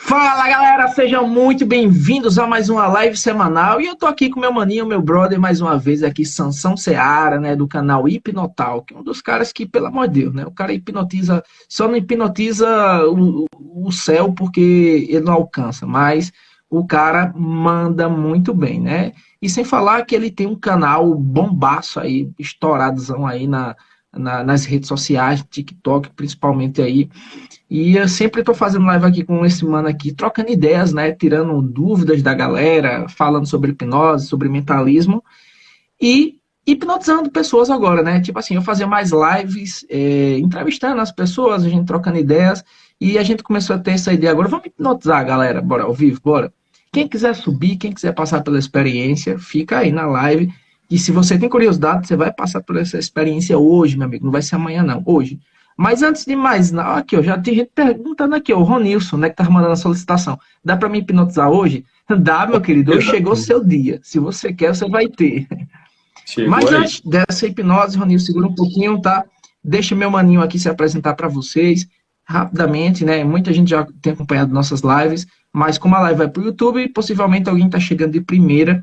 Fala galera, sejam muito bem-vindos a mais uma live semanal e eu tô aqui com meu maninho, meu brother, mais uma vez aqui, Sansão Seara, né, do canal Hipnotal, que é um dos caras que, pelo amor de Deus, né, o cara hipnotiza, só não hipnotiza o céu porque ele não alcança, mas o cara manda muito bem, né, e sem falar que ele tem um canal bombaço aí, estouradozão aí nas redes sociais, TikTok principalmente aí. E eu sempre estou fazendo live aqui com esse mano aqui, trocando ideias, né? Tirando dúvidas da galera, falando sobre hipnose, sobre mentalismo e hipnotizando pessoas agora, né? Tipo assim, eu fazia mais lives, entrevistando as pessoas, a gente trocando ideias e a gente começou a ter essa ideia agora. Vamos hipnotizar, galera, bora, ao vivo, bora. Quem quiser subir, quem quiser passar pela experiência, fica aí na live. E se você tem curiosidade, você vai passar por essa experiência hoje, meu amigo. Não vai ser amanhã, não. Hoje. Mas antes de mais, aqui, ó, já tem gente perguntando aqui, ó, o Ronilson, né, que tá mandando a solicitação. Dá para me hipnotizar hoje? Dá, meu querido. Hoje chegou o seu dia. Se você quer, você vai ter. Chegou Mas aí. antes dessa hipnose, Ronilson, segura um pouquinho, tá? Deixa meu maninho aqui se apresentar para vocês rapidamente, né? Muita gente já tem acompanhado nossas lives, mas como a live vai para o YouTube, possivelmente alguém está chegando de primeira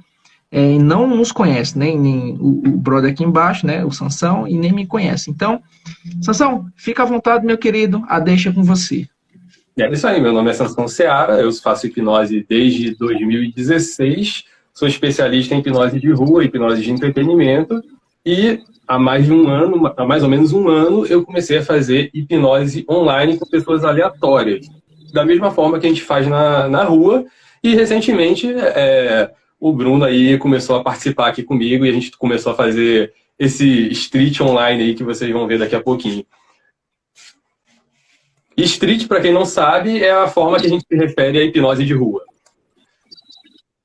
e não nos conhece, nem o brother aqui embaixo, né? O Sansão, e nem me conhece. Então, Sansão, fica à vontade, meu querido, a deixa com você. É isso aí, meu nome é Sansão Seara, eu faço hipnose desde 2016, sou especialista em hipnose de rua, hipnose de entretenimento, e há mais ou menos um ano, eu comecei a fazer hipnose online com pessoas aleatórias, da mesma forma que a gente faz na rua, e recentemente o Bruno aí começou a participar aqui comigo, e a gente começou a fazer esse street online aí que vocês vão ver daqui a pouquinho. Street, para quem não sabe, é a forma que a gente se refere à hipnose de rua.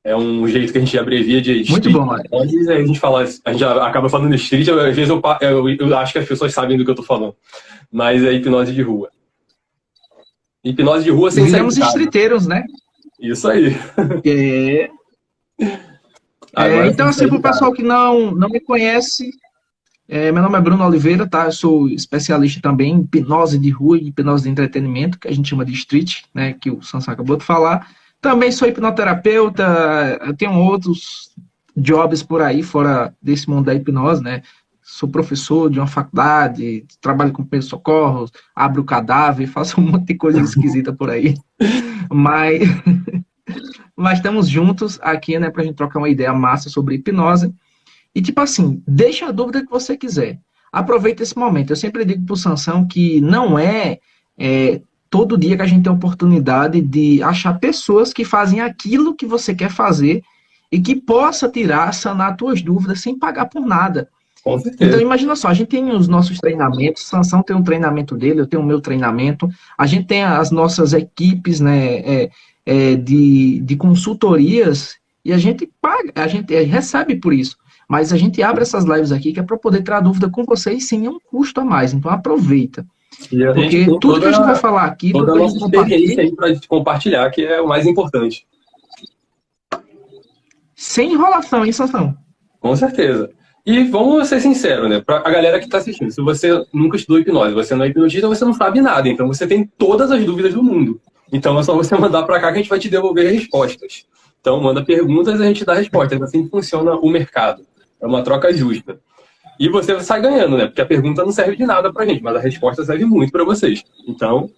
É um jeito que a gente abrevia de street. Muito bom, Mário. Às vezes a gente acaba falando street, às vezes eu acho que as pessoas sabem do que eu estou falando. Mas é hipnose de rua. Hipnose de rua sem sair Viramos de casa. streeteiros, né? Isso aí. Então, assim, para o pessoal que não me conhece, meu nome é Bruno Oliveira, tá? Eu sou especialista também em hipnose de rua e hipnose de entretenimento, que a gente chama de street, né? Que o Sansão acabou de falar. Também sou hipnoterapeuta, eu tenho outros jobs por aí, fora desse mundo da hipnose, né? Sou professor de uma faculdade, trabalho com primeiros socorros, abro cadáver, faço um monte de coisa esquisita por aí. Mas estamos juntos aqui, né, pra gente trocar uma ideia massa sobre hipnose. E tipo assim, deixa a dúvida que você quiser. Aproveita esse momento. Eu sempre digo pro Sansão que não é todo dia que a gente tem a oportunidade de achar pessoas que fazem aquilo que você quer fazer e que possa tirar, sanar tuas dúvidas sem pagar por nada. Com certeza. Então imagina só, a gente tem os nossos treinamentos, o Sansão tem um treinamento dele, eu tenho o meu treinamento, a gente tem as nossas equipes, né, de consultorias e a gente paga, a gente recebe por isso. Mas a gente abre essas lives aqui que é para poder tirar dúvida com vocês sem nenhum custo a mais. Então aproveita. Porque tudo que a gente vai falar aqui... Toda a nossa experiência aí para compartilhar, que é o mais importante. Sem enrolação, hein, Sansão? Com certeza. E vamos ser sinceros, né? Para a galera que está assistindo, se você nunca estudou hipnose, você não é hipnotista, você não sabe nada. Então você tem todas as dúvidas do mundo. Então é só você mandar para cá que a gente vai te devolver respostas. Então manda perguntas e a gente dá respostas. Assim que funciona o mercado. É uma troca justa. E você sai ganhando, né? Porque a pergunta não serve de nada pra gente, mas a resposta serve muito para vocês. Então,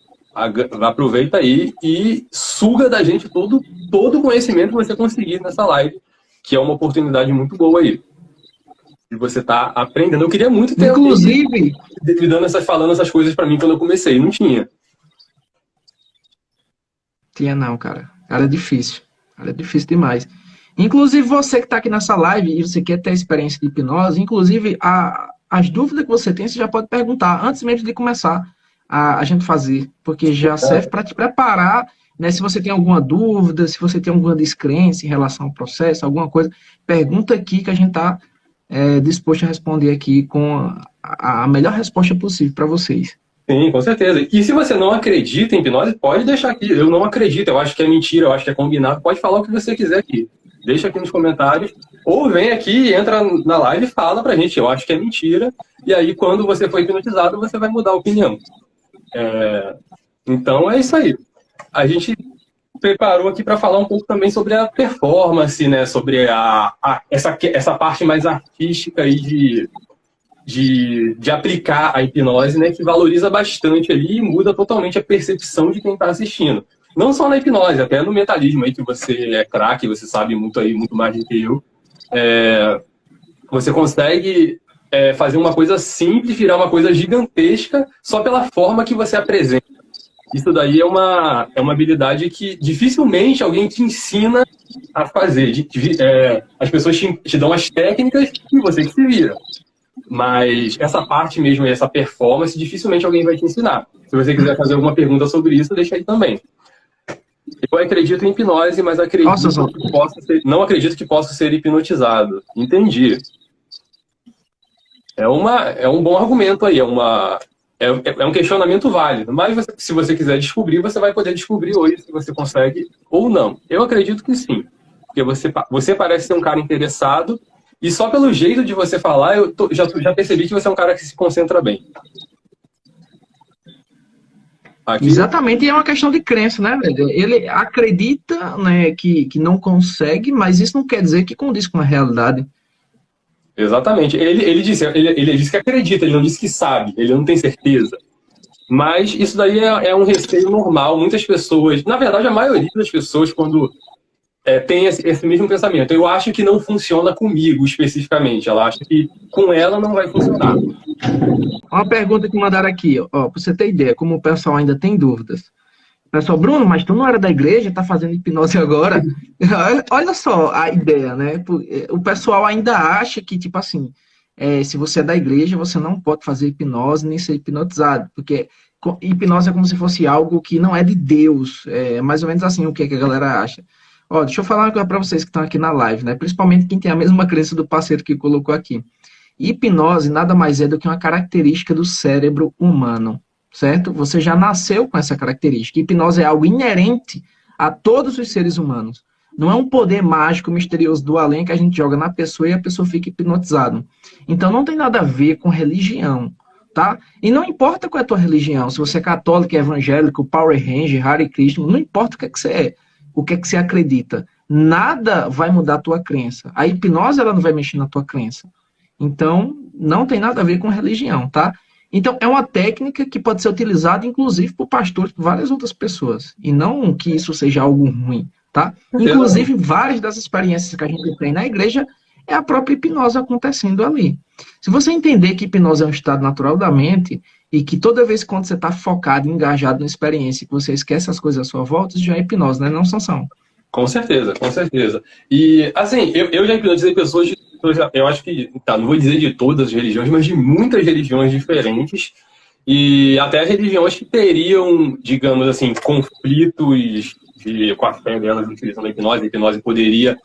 aproveita aí e suga da gente todo o conhecimento que você conseguir nessa live, que é uma oportunidade muito boa aí. E você tá aprendendo. Eu queria muito ter Inclusive, falando essas coisas para mim quando eu comecei. Não tinha. Tinha não, cara. Era difícil. Era difícil demais. Inclusive, você que está aqui nessa live e você quer ter experiência de hipnose, inclusive, as dúvidas que você tem, você já pode perguntar antes mesmo de começar a gente fazer, porque já serve para te preparar, né? Se você tem alguma dúvida, se você tem alguma descrença em relação ao processo, alguma coisa, pergunta aqui que a gente está disposto a responder aqui com a melhor resposta possível para vocês. Sim, com certeza. E se você não acredita em hipnose, pode deixar aqui. Eu não acredito, eu acho que é mentira, eu acho que é combinado. Pode falar o que você quiser aqui. Deixa aqui nos comentários. Ou vem aqui, entra na live e fala pra gente. Eu acho que é mentira. E aí, quando você for hipnotizado, você vai mudar a opinião. Então, é isso aí. A gente preparou aqui para falar um pouco também sobre a performance, né? Sobre essa parte mais artística aí de aplicar a hipnose, né? Que valoriza bastante ali e muda totalmente a percepção de quem está assistindo. Não só na hipnose, até no mentalismo aí, que você é craque, você sabe muito aí, muito mais do que eu. Você consegue fazer uma coisa simples virar uma coisa gigantesca só pela forma que você apresenta. Isso daí é uma habilidade que dificilmente alguém te ensina a fazer. As pessoas te dão as técnicas e você que se vira. Mas essa parte mesmo, essa performance, dificilmente alguém vai te ensinar. Se você quiser fazer alguma pergunta sobre isso, deixa aí também. Eu acredito em hipnose, mas não acredito que possa ser hipnotizado. Entendi. É um bom argumento aí, é um questionamento válido. Mas se você quiser descobrir, você vai poder descobrir hoje se você consegue ou não. Eu acredito que sim. Porque você parece ser um cara interessado e só pelo jeito de você falar, eu já percebi que você é um cara que se concentra bem. Aqui. Exatamente, e é uma questão de crença, né, velho? Ele acredita, né, que não consegue, mas isso não quer dizer que condiz com a realidade. Exatamente. Ele disse que acredita, ele não disse que sabe, ele não tem certeza. Mas isso daí é um receio normal. Muitas pessoas, na verdade, a maioria das pessoas, quando tem esse mesmo pensamento, eu acho que não funciona comigo especificamente, ela acha que com ela não vai funcionar. Uma pergunta que mandaram aqui, ó, pra você ter ideia, como o pessoal ainda tem dúvidas. Pessoal, Bruno, mas tu não era da igreja, tá fazendo hipnose agora? Olha só a ideia, né? O pessoal ainda acha que, tipo assim, se você é da igreja, você não pode fazer hipnose nem ser hipnotizado, porque hipnose é como se fosse algo que não é de Deus. É mais ou menos assim o que a galera acha. Ó, deixa eu falar uma coisa pra vocês que estão aqui na live, né? Principalmente quem tem a mesma crença do parceiro que colocou aqui. Hipnose nada mais é do que uma característica do cérebro humano, certo? Você já nasceu com essa característica. Hipnose é algo inerente a todos os seres humanos. Não é um poder mágico, misterioso do além que a gente joga na pessoa e a pessoa fica hipnotizada. Então não tem nada a ver com religião, tá? E não importa qual é a tua religião, se você é católico, evangélico, Power Ranger, Hare Krishna, não importa o que é que você é, o que é que você acredita. Nada vai mudar a tua crença. A hipnose ela não vai mexer na tua crença. Então, não tem nada a ver com religião, tá? Então, é uma técnica que pode ser utilizada, inclusive, por pastores, por várias outras pessoas. E não que isso seja algo ruim, tá? Inclusive, várias das experiências que a gente tem na igreja é a própria hipnose acontecendo ali. Se você entender que hipnose é um estado natural da mente e que toda vez que você está focado, engajado na experiência, que você esquece as coisas à sua volta, isso já é hipnose, né? Não, Sansão? Com certeza, com certeza. E, assim, eu já hipnotizei pessoas eu acho que, não vou dizer de todas as religiões, mas de muitas religiões diferentes, e até religiões que teriam, digamos assim, conflitos com a fé delas utilizando a hipnose poderia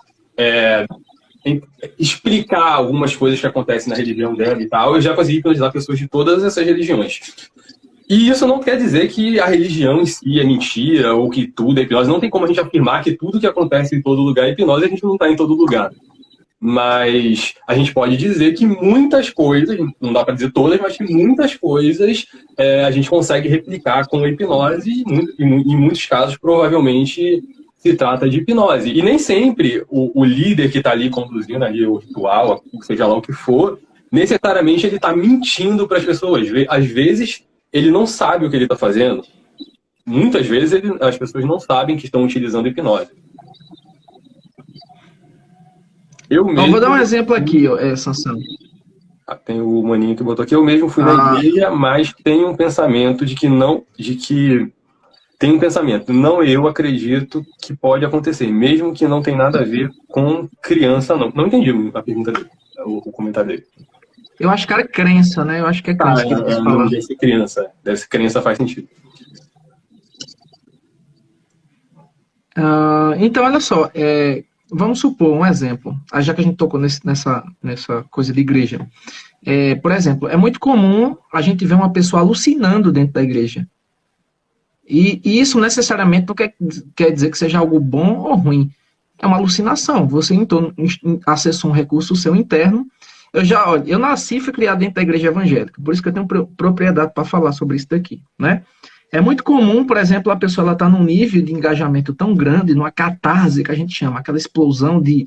explicar algumas coisas que acontecem na religião dela e tal. Eu já consegui hipnotizar pessoas de todas essas religiões. E isso não quer dizer que a religião em si é mentira, ou que tudo é hipnose. Não tem como a gente afirmar que tudo que acontece em todo lugar é hipnose, a gente não está em todo lugar. Mas a gente pode dizer que muitas coisas, não dá para dizer todas, mas que muitas coisas a gente consegue replicar com a hipnose e em muitos casos provavelmente se trata de hipnose. E nem sempre o líder que está ali conduzindo ali o ritual, seja lá o que for, necessariamente ele está mentindo para as pessoas. Às vezes ele não sabe o que ele está fazendo. Muitas vezes as pessoas não sabem que estão utilizando hipnose. Então, vou dar um exemplo aqui, Sansão. Tem o maninho que botou aqui. Eu mesmo fui na igreja, mas tenho um pensamento não, eu acredito que pode acontecer, mesmo que não tem nada a ver com criança, não. Não entendi a pergunta dele, o comentário dele. Eu acho que era crença, né? Eu acho que é crença que ele quis falar. Não, deve ser criança. Deve ser criança, faz sentido. Então, olha só, vamos supor um exemplo, já que a gente tocou nessa coisa de igreja. Por exemplo, é muito comum a gente ver uma pessoa alucinando dentro da igreja. E isso necessariamente não quer dizer que seja algo bom ou ruim. É uma alucinação. Você acessou um recurso seu interno. Eu nasci e fui criado dentro da igreja evangélica, por isso que eu tenho propriedade para falar sobre isso daqui, né? É muito comum, por exemplo, a pessoa está num nível de engajamento tão grande, numa catarse que a gente chama, aquela explosão de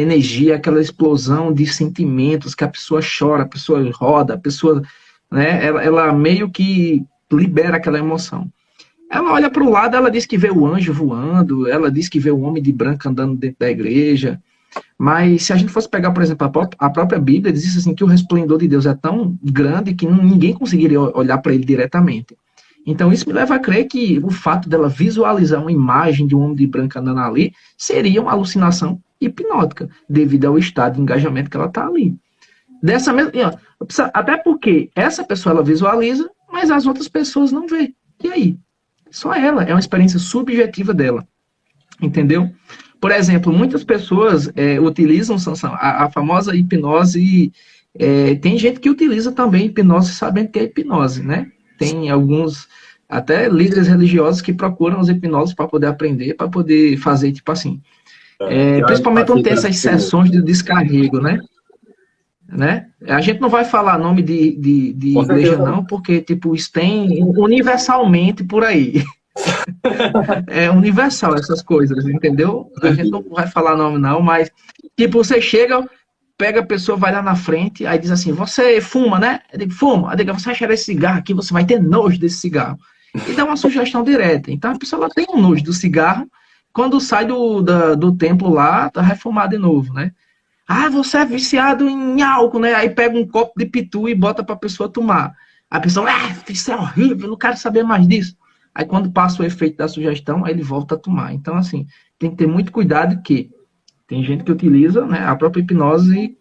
energia, aquela explosão de sentimentos, que a pessoa chora, a pessoa roda, a pessoa, né, ela meio que libera aquela emoção. Ela olha para o lado, ela diz que vê o anjo voando, ela diz que vê o homem de branco andando dentro da igreja, mas se a gente fosse pegar, por exemplo, a própria Bíblia, diz assim que o resplendor de Deus é tão grande que ninguém conseguiria olhar para ele diretamente. Então isso me leva a crer que o fato dela visualizar uma imagem de um homem de branco andando ali seria uma alucinação hipnótica, devido ao estado de engajamento que ela está ali. Dessa mesma, até porque essa pessoa ela visualiza, mas as outras pessoas não vê. E aí? Só ela, é uma experiência subjetiva dela, entendeu? Por exemplo, muitas pessoas utilizam, Sansão, a famosa hipnose, tem gente que utiliza também hipnose sabendo que é hipnose, né? Tem alguns, até líderes religiosos que procuram as hipnoses para poder aprender, para poder fazer, tipo assim, principalmente quando tem essas sessões de descarrego, né? A gente não vai falar nome de igreja não, porque tipo, isso tem universalmente por aí. É universal essas coisas, entendeu? A gente não vai falar nome não, mas tipo, você chega, pega a pessoa, vai lá na frente, aí diz assim, você fuma, né? Eu digo, fuma. Aí digo, você vai cheirar esse cigarro aqui, você vai ter nojo desse cigarro. E dá uma sugestão direta. Então a pessoa ela tem um nojo do cigarro, quando sai do templo lá, tá refumado de novo, né? Ah, você é viciado em álcool, né? Aí pega um copo de pitu e bota pra pessoa tomar. A pessoa, isso é horrível, não quero saber mais disso. Aí quando passa o efeito da sugestão, aí ele volta a tomar. Então, assim, tem que ter muito cuidado que tem gente que utiliza, né, a própria hipnose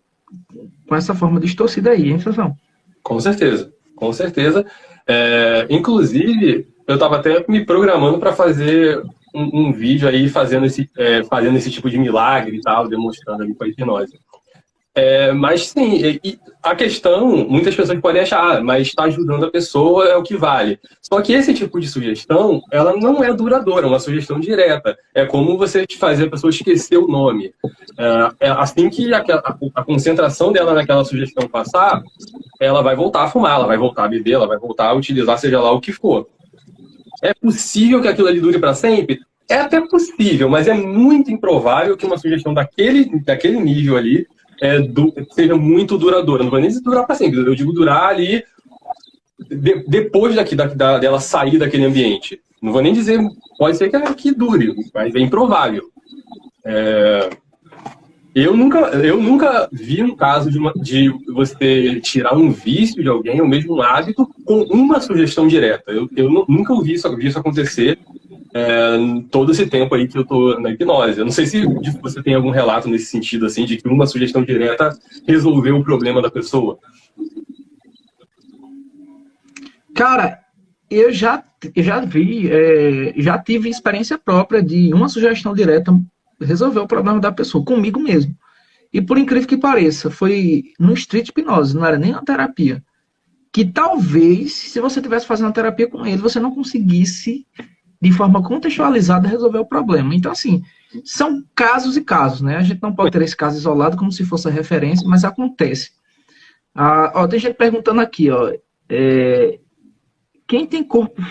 com essa forma distorcida aí, hein, Sansão? Com certeza, com certeza. Inclusive, eu estava até me programando para fazer um vídeo aí fazendo esse tipo de milagre e tal, demonstrando ali com a hipnose. Mas sim, a questão, muitas pessoas podem achar, mas está ajudando a pessoa é o que vale. Só que esse tipo de sugestão, ela não é duradoura, é uma sugestão direta. É como você fazer a pessoa esquecer o nome. Assim que a concentração dela naquela sugestão passar, ela vai voltar a fumar, ela vai voltar a beber, ela vai voltar a utilizar seja lá o que for. É possível que aquilo ali dure para sempre? É até possível, mas é muito improvável que uma sugestão daquele nível ali seja muito duradoura. Não vou nem dizer durar para sempre, eu digo durar ali depois dela sair daquele ambiente. Não vou nem dizer, pode ser que dure, mas é improvável. Eu nunca vi um caso de você tirar um vício de alguém, ou mesmo um hábito, com uma sugestão direta. Eu nunca ouvi isso acontecer todo esse tempo aí que eu tô na hipnose. Eu não sei se você tem algum relato nesse sentido, assim, de que uma sugestão direta resolveu o problema da pessoa. Cara, eu já vi, já tive experiência própria de uma sugestão direta resolver o problema da pessoa, comigo mesmo. E por incrível que pareça, foi no street hipnose, não era nem na terapia. Que talvez, se você estivesse fazendo uma terapia com ele, você não conseguisse de forma contextualizada resolver o problema. Então, assim, são casos e casos, né? A gente não pode ter esse caso isolado como se fosse a referência, mas acontece. Tem gente perguntando aqui, quem tem corpo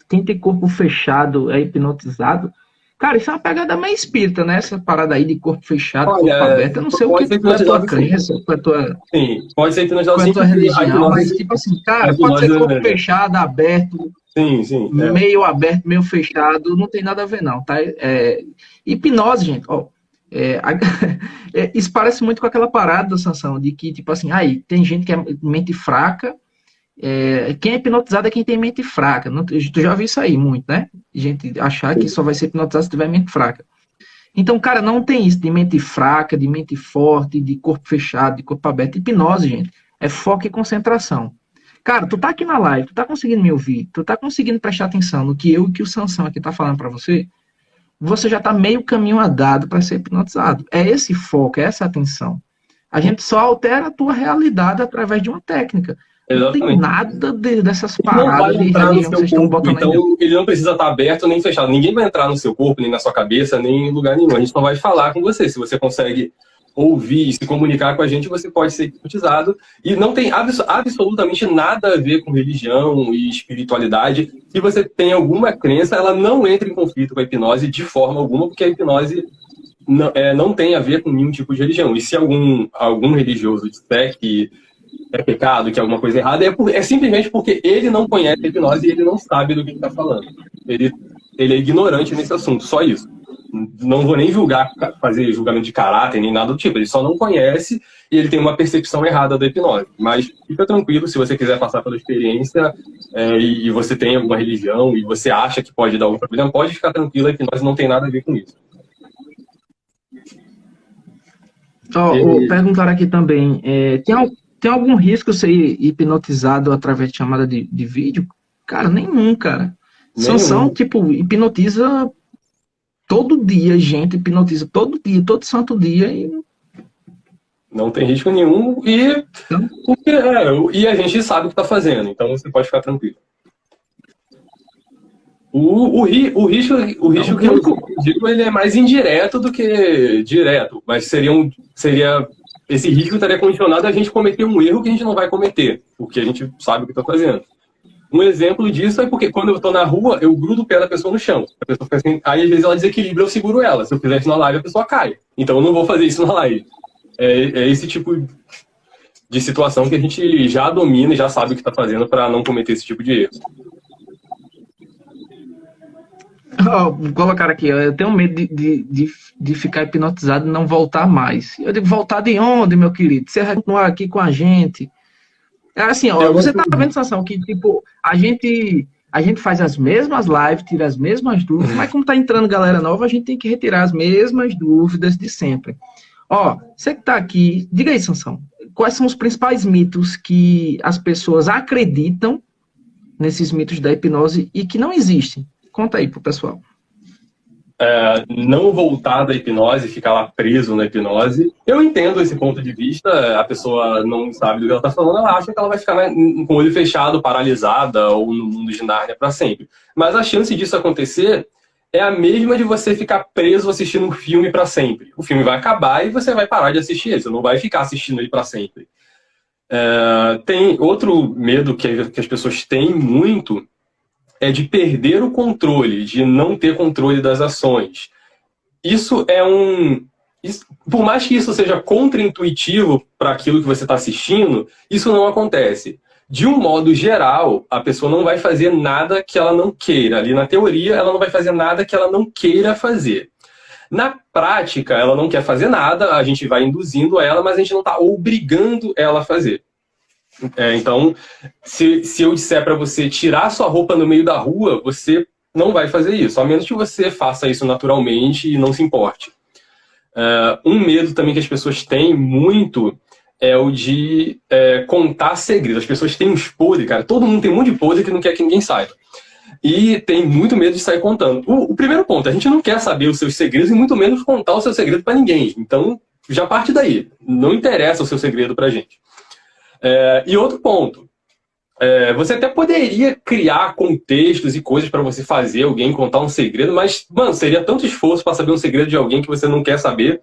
Quem tem corpo fechado é hipnotizado? Cara, isso é uma pegada meio espírita, né? Essa parada aí de corpo fechado, corpo aberto. Eu não sei o que é a tua crença, qual é a tua... Sim, pode ser hipnotizado, qual é a tua religião, mas tipo assim, cara, pode ser corpo fechado, aberto, sim, meio aberto, meio fechado, não tem nada a ver não, tá? Hipnose, gente, isso parece muito com aquela parada da Sansão, de que, tipo assim, tem gente que é mente fraca, quem é hipnotizado é quem tem mente fraca. Tu já viu isso aí muito, né? Gente achar que só vai ser hipnotizado se tiver mente fraca. Então, cara, não tem isso de mente fraca, de mente forte, de corpo fechado, de corpo aberto. Hipnose, gente, é foco e concentração. Cara, tu tá aqui na live, tu tá conseguindo me ouvir, tu tá conseguindo prestar atenção no que eu e que o Sansão aqui tá falando pra você, você já tá meio caminho andado para ser hipnotizado. É esse foco, é essa atenção. A gente só altera a tua realidade através de uma técnica. Exatamente. Não tem nada dessas paradas de religião que vocês estão botando. Então, ele não precisa estar aberto nem fechado. Ninguém vai entrar no seu corpo, nem na sua cabeça, nem em lugar nenhum. A gente só vai falar com você. Se você consegue ouvir e se comunicar com a gente, você pode ser hipnotizado. E não tem absolutamente nada a ver com religião e espiritualidade. Se você tem alguma crença, ela não entra em conflito com a hipnose de forma alguma, porque a hipnose não tem a ver com nenhum tipo de religião. E se algum religioso disser que é pecado, que é alguma coisa errada, é simplesmente porque ele não conhece a hipnose e ele não sabe do que está falando. Ele é ignorante nesse assunto, só isso. Não vou nem fazer julgamento de caráter, nem nada do tipo. Ele só não conhece e ele tem uma percepção errada da hipnose. Mas fica tranquilo, se você quiser passar pela experiência e você tem alguma religião e você acha que pode dar algum problema, pode ficar tranquilo, a hipnose não tem nada a ver com isso. Perguntaram aqui também, tem algum risco ser hipnotizado através de chamada de vídeo? Cara, nenhum, cara. Sansão, tipo, hipnotiza todo dia, gente, hipnotiza todo dia, todo santo dia. E não tem risco nenhum e a gente sabe o que está fazendo, então você pode ficar tranquilo. O risco que eu digo, ele é mais indireto do que direto, mas esse risco estaria condicionado a gente cometer um erro que a gente não vai cometer, porque a gente sabe o que está fazendo. Um exemplo disso é porque quando eu estou na rua, eu grudo o pé da pessoa no chão. A pessoa fica assim, aí às vezes ela desequilibra, eu seguro ela. Se eu fizer isso na live, a pessoa cai. Então eu não vou fazer isso na live. É esse tipo de situação que a gente já domina e já sabe o que está fazendo para não cometer esse tipo de erro. Colocar aqui, eu tenho medo de ficar hipnotizado e não voltar mais. Eu digo, voltar de onde, meu querido? Você vai continuar aqui com a gente? É assim, você tá vendo, Sansão, que tipo, a gente faz as mesmas lives, tira as mesmas dúvidas, mas como tá entrando galera nova, a gente tem que retirar as mesmas dúvidas de sempre. Você que tá aqui, diga aí, Sansão, quais são os principais mitos que as pessoas acreditam nesses mitos da hipnose e que não existem? Conta aí pro pessoal. Não voltar da hipnose, ficar lá preso na hipnose. Eu entendo esse ponto de vista, a pessoa não sabe do que ela está falando, ela acha que ela vai ficar com o olho fechado, paralisada, ou no mundo de Nárnia para sempre. Mas a chance disso acontecer é a mesma de você ficar preso assistindo um filme para sempre. O filme vai acabar e você vai parar de assistir ele, você não vai ficar assistindo ele para sempre. Tem outro medo que as pessoas têm muito, é de perder o controle, de não ter controle das ações. Isso por mais que isso seja contraintuitivo para aquilo que você está assistindo, isso não acontece. De um modo geral, a pessoa não vai fazer nada que ela não queira. Ali na teoria, ela não vai fazer nada que ela não queira fazer. Na prática, ela não quer fazer nada, a gente vai induzindo ela, mas a gente não está obrigando ela a fazer. Então, se eu disser para você tirar sua roupa no meio da rua, você não vai fazer isso, a menos que você faça isso naturalmente e não se importe. Um medo também que as pessoas têm muito é o de contar segredos. As pessoas têm uns podres, cara. Todo mundo tem um monte de podre que não quer que ninguém saiba. E tem muito medo de sair contando. O primeiro ponto, a gente não quer saber os seus segredos e muito menos contar o seu segredo para ninguém. Então, já parte daí. Não interessa o seu segredo pra gente. E outro ponto, você até poderia criar contextos e coisas para você fazer alguém contar um segredo, mas, mano, seria tanto esforço para saber um segredo de alguém que você não quer saber.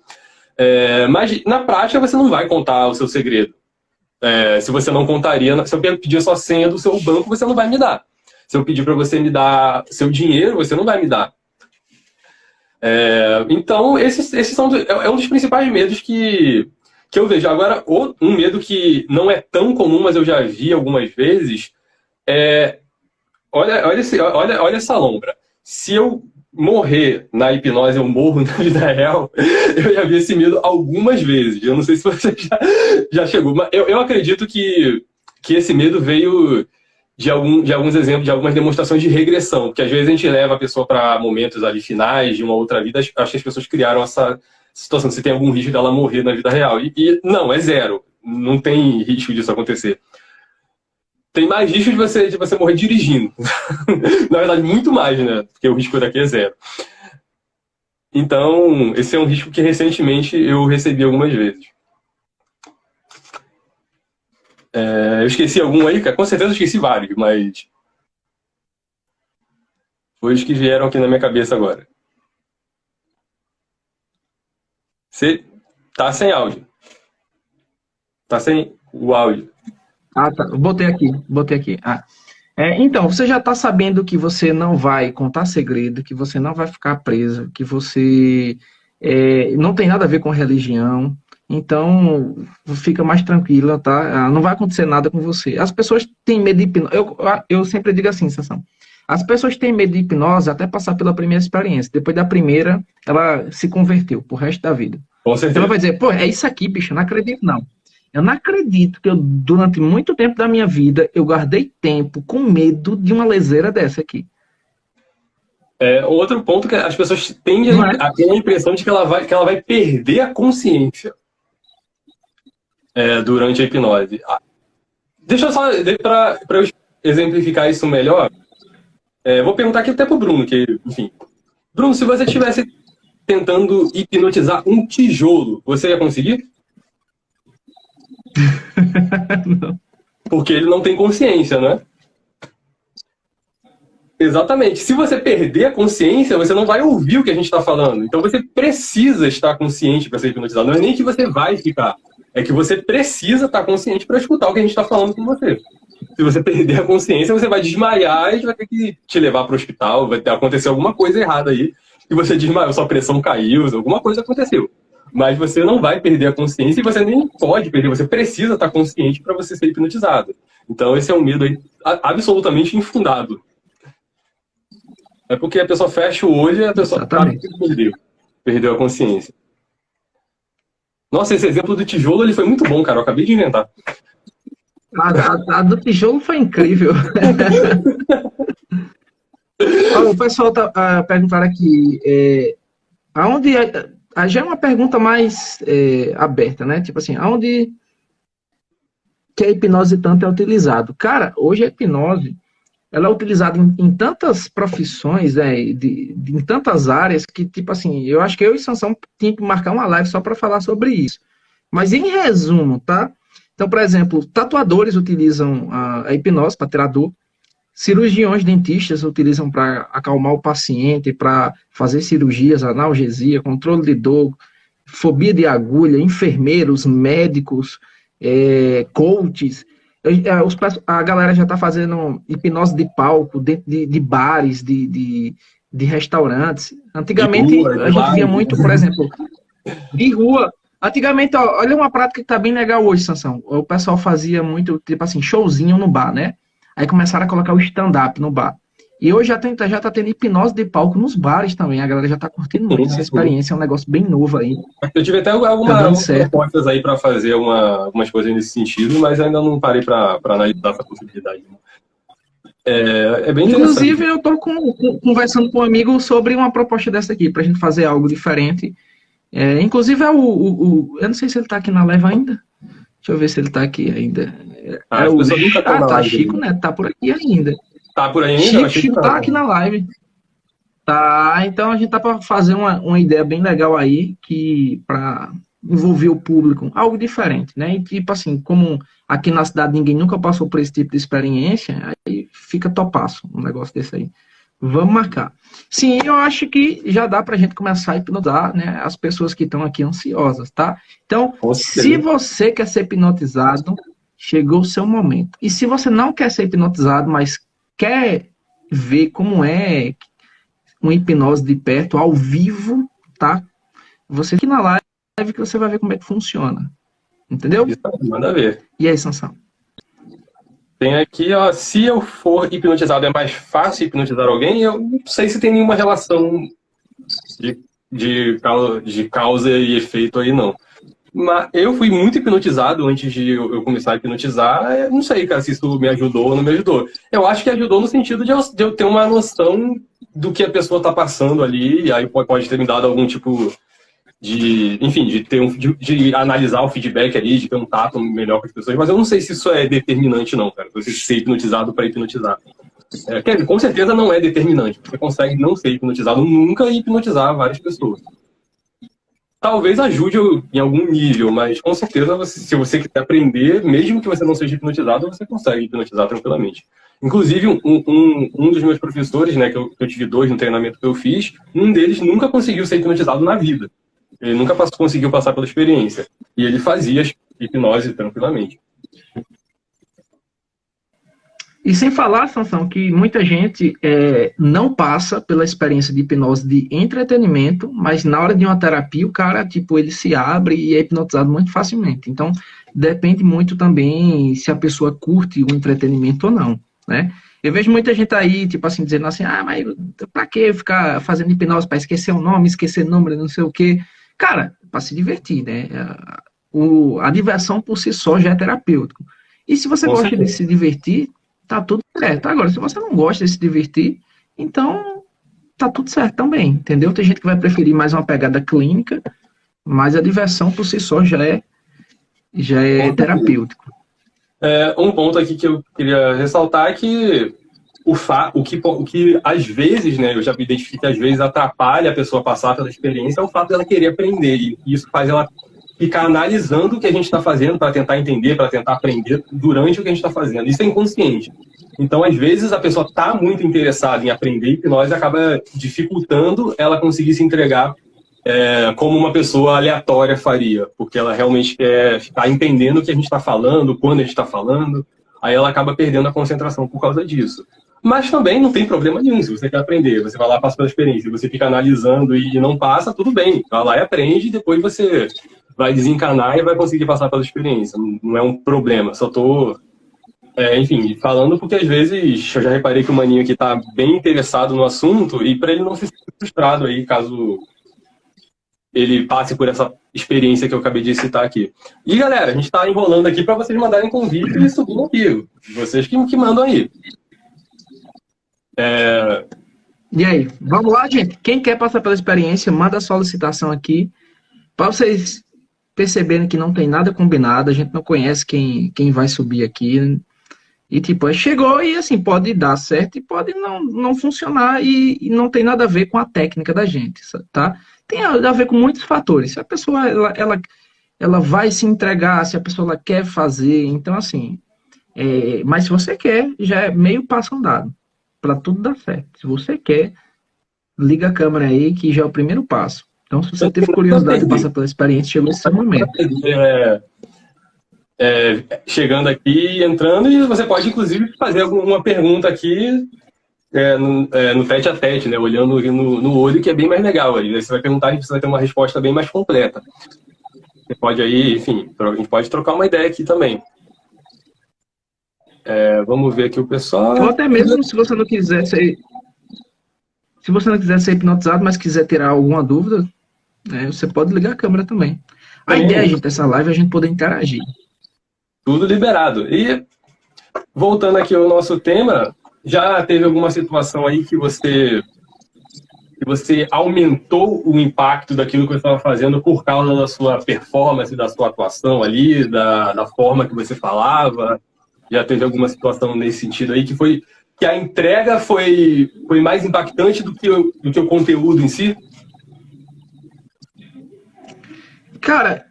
Mas na prática você não vai contar o seu segredo. Se você não contaria, se eu pedir a sua senha do seu banco, você não vai me dar. Se eu pedir para você me dar seu dinheiro, você não vai me dar. Então, esses são um dos principais medos que eu vejo. Agora, um medo que não é tão comum, mas eu já vi algumas vezes, olha essa lombra. Se eu morrer na hipnose, eu morro na vida real, eu já vi esse medo algumas vezes. Eu não sei se você já chegou, mas eu acredito que esse medo veio de alguns exemplos, de algumas demonstrações de regressão, porque às vezes a gente leva a pessoa para momentos ali finais de uma outra vida. Acho que as pessoas criaram essa situação, se tem algum risco dela morrer na vida real. E não, é zero. Não tem risco disso acontecer. Tem mais risco de você morrer dirigindo. Na verdade, muito mais, né? Porque o risco daqui é zero. Então, esse é um risco que recentemente eu recebi algumas vezes. Eu esqueci algum aí, cara? Com certeza eu esqueci vários, mas foi os que vieram aqui na minha cabeça agora. Tá sem áudio. Tá sem o áudio. Ah, tá. Botei aqui. Então, você já está sabendo que você não vai contar segredo, que você não vai ficar preso, que você não tem nada a ver com religião. Então, fica mais tranquila, tá? Não vai acontecer nada com você. As pessoas têm medo de hipnose. Eu sempre digo assim, Sansão. As pessoas têm medo de hipnose até passar pela primeira experiência. Depois da primeira, ela se converteu pro resto da vida. Com Então certeza. ela vai dizer, pô, é isso aqui, bicho, eu não acredito, não. Eu não acredito que durante muito tempo da minha vida, eu guardei tempo com medo de uma leseira dessa aqui. Outro ponto que as pessoas tendem Não é? a ter a impressão de que ela vai perder a consciência durante a hipnose. Deixa eu só, para eu exemplificar isso melhor, vou perguntar aqui até pro Bruno, que, enfim. Bruno, se você estivesse tentando hipnotizar um tijolo, você ia conseguir? Não. Porque ele não tem consciência, né? Exatamente. Se você perder a consciência, você não vai ouvir o que a gente está falando. Então você precisa estar consciente para ser hipnotizado. Não é nem que você vai ficar, é que você precisa estar consciente para escutar o que a gente está falando com você. Se você perder a consciência, você vai desmaiar e a gente vai ter que te levar para o hospital, vai acontecer alguma coisa errada aí, e você desmaiou, sua pressão caiu, alguma coisa aconteceu. Mas você não vai perder a consciência e você nem pode perder, você precisa estar consciente para você ser hipnotizado. Então esse é um medo aí absolutamente infundado. É porque a pessoa fecha o olho e a pessoa perdeu a consciência. Nossa, esse exemplo do tijolo ele foi muito bom, cara. Eu acabei de inventar. A do tijolo foi incrível. O pessoal perguntaram aqui, aonde já é uma pergunta mais aberta, né? Tipo assim, aonde que a hipnose tanto é utilizado? Cara, hoje a hipnose ela é utilizada em tantas profissões, né, em tantas áreas, que, tipo assim, eu acho que eu e Sansão tinha que marcar uma live só para falar sobre isso. Mas, em resumo, tá? Então, por exemplo, tatuadores utilizam a hipnose para tirar dor, cirurgiões dentistas utilizam para acalmar o paciente, para fazer cirurgias, analgesia, controle de dor, fobia de agulha, enfermeiros, médicos, coaches. A galera já está fazendo hipnose de palco, dentro de bares, de restaurantes. Antigamente, a gente via muito, por exemplo, de rua. Antigamente, olha uma prática que está bem legal hoje, Sansão. O pessoal fazia muito, tipo assim, showzinho no bar, né? Aí começaram a colocar o stand-up no bar. E hoje já está tendo hipnose de palco nos bares também. A galera já está curtindo muito essa experiência. É um negócio bem novo aí. Eu tive até algumas propostas aí para fazer algumas coisas nesse sentido, mas ainda não parei para analisar essa possibilidade. É bem interessante. Inclusive, eu estou conversando com um amigo sobre uma proposta dessa aqui, para a gente fazer algo diferente. Inclusive, eu não sei se ele está aqui na live ainda. Deixa eu ver se ele está aqui ainda. Tá, Chico Neto, tá por aqui ainda. Tá por aí ainda? Chico tá aqui na live. Tá, então a gente tá para fazer uma ideia bem legal aí, que para envolver o público, algo diferente, né? E tipo assim, como aqui na cidade ninguém nunca passou por esse tipo de experiência, aí fica topaço um negócio desse aí. Vamos marcar. Sim, eu acho que já dá pra gente começar a hipnotizar, né, as pessoas que estão aqui ansiosas, tá? Então, se você quer ser hipnotizado, chegou o seu momento. E se você não quer ser hipnotizado, mas quer ver como é uma hipnose de perto, ao vivo, tá? Você aqui na live que você vai ver como é que funciona. Entendeu? Isso, manda ver. E aí, Sansão? Tem aqui, ó, se eu for hipnotizado, é mais fácil hipnotizar alguém? Eu não sei se tem nenhuma relação de causa e efeito aí, não. Mas eu fui muito hipnotizado antes de eu começar a hipnotizar. Eu não sei, cara, se isso me ajudou ou não me ajudou. Eu acho que ajudou no sentido de eu ter uma noção do que a pessoa está passando ali, e aí pode ter me dado algum tipo de analisar o feedback ali, de ter um tato melhor com as pessoas, mas eu não sei se isso é determinante não, cara, você ser hipnotizado para hipnotizar. Quer dizer, com certeza não é determinante, você consegue não ser hipnotizado nunca e hipnotizar várias pessoas. Talvez ajude em algum nível, mas com certeza, se você quiser aprender, mesmo que você não seja hipnotizado, você consegue hipnotizar tranquilamente. Inclusive, um dos meus professores, né, que eu tive 2 no treinamento que eu fiz, um deles nunca conseguiu ser hipnotizado na vida. Ele nunca conseguiu passar pela experiência. E ele fazia hipnose tranquilamente. E sem falar, Sansão, que muita gente não passa pela experiência de hipnose de entretenimento, mas na hora de uma terapia, o cara, tipo, ele se abre e é hipnotizado muito facilmente. Então, depende muito também se a pessoa curte o entretenimento ou não, né? Eu vejo muita gente aí, tipo assim, dizendo assim, mas pra que ficar fazendo hipnose para esquecer o nome, esquecer número, não sei o quê? Cara, para se divertir, né? A diversão por si só já é terapêutico. E se você gosta de se divertir, tá tudo certo. Agora, se você não gosta de se divertir, então tá tudo certo também, entendeu? Tem gente que vai preferir mais uma pegada clínica, mas a diversão por si só já é terapêutico. Um ponto aqui que eu queria ressaltar é que o que às vezes, né, eu já me identifiquei que às vezes atrapalha a pessoa passar pela experiência é o fato dela querer aprender. E isso faz ela ficar analisando o que a gente está fazendo para tentar entender, para tentar aprender durante o que a gente está fazendo. Isso é inconsciente. Então, às vezes, a pessoa está muito interessada em aprender hipnose e acaba dificultando ela conseguir se entregar como uma pessoa aleatória faria, porque ela realmente quer ficar entendendo o que a gente está falando, quando a gente está falando, aí ela acaba perdendo a concentração por causa disso. Mas também não tem problema nenhum, se você quer aprender, você vai lá, passa pela experiência, você fica analisando e não passa, tudo bem, vai lá e aprende, e depois você vai desencanar e vai conseguir passar pela experiência, não é um problema, só tô, enfim, falando porque às vezes eu já reparei que o maninho aqui tá bem interessado no assunto e para ele não se sentir frustrado aí, caso ele passe por essa experiência que eu acabei de citar aqui. E galera, a gente tá enrolando aqui para vocês mandarem convite e subir no pico, vocês que mandam aí. E aí, vamos lá, gente? Quem quer passar pela experiência, manda a solicitação aqui, para vocês perceberem que não tem nada combinado, a gente não conhece quem vai subir aqui, e tipo, chegou e assim, pode dar certo e pode não funcionar e não tem nada a ver com a técnica da gente, tá? Tem a ver com muitos fatores. Se a pessoa, ela vai se entregar, se a pessoa ela quer fazer, então assim, mas se você quer, já é meio passo andado, para tudo dar certo. Se você quer, liga a câmera aí, que já é o primeiro passo. Então, se você teve curiosidade de passar pela experiência, chegou esse momento. Chegando aqui, entrando, e você pode, inclusive, fazer alguma pergunta aqui no tete a tete, né? Olhando no olho, que é bem mais legal. Aí você vai perguntar e você vai ter uma resposta bem mais completa. Você pode aí, enfim, a gente pode trocar uma ideia aqui também. Vamos ver aqui o pessoal. Ou até mesmo se você não quiser ser... Se você não quiser ser hipnotizado, mas quiser tirar alguma dúvida, você pode ligar a câmera também. A ideia, gente, dessa live é a gente poder interagir. Tudo liberado. E, voltando aqui ao nosso tema, já teve alguma situação aí que você aumentou o impacto daquilo que você estava fazendo por causa da sua performance, da sua atuação ali, da forma que você falava? Já teve alguma situação nesse sentido aí que a entrega foi mais impactante do que o conteúdo em si? Cara,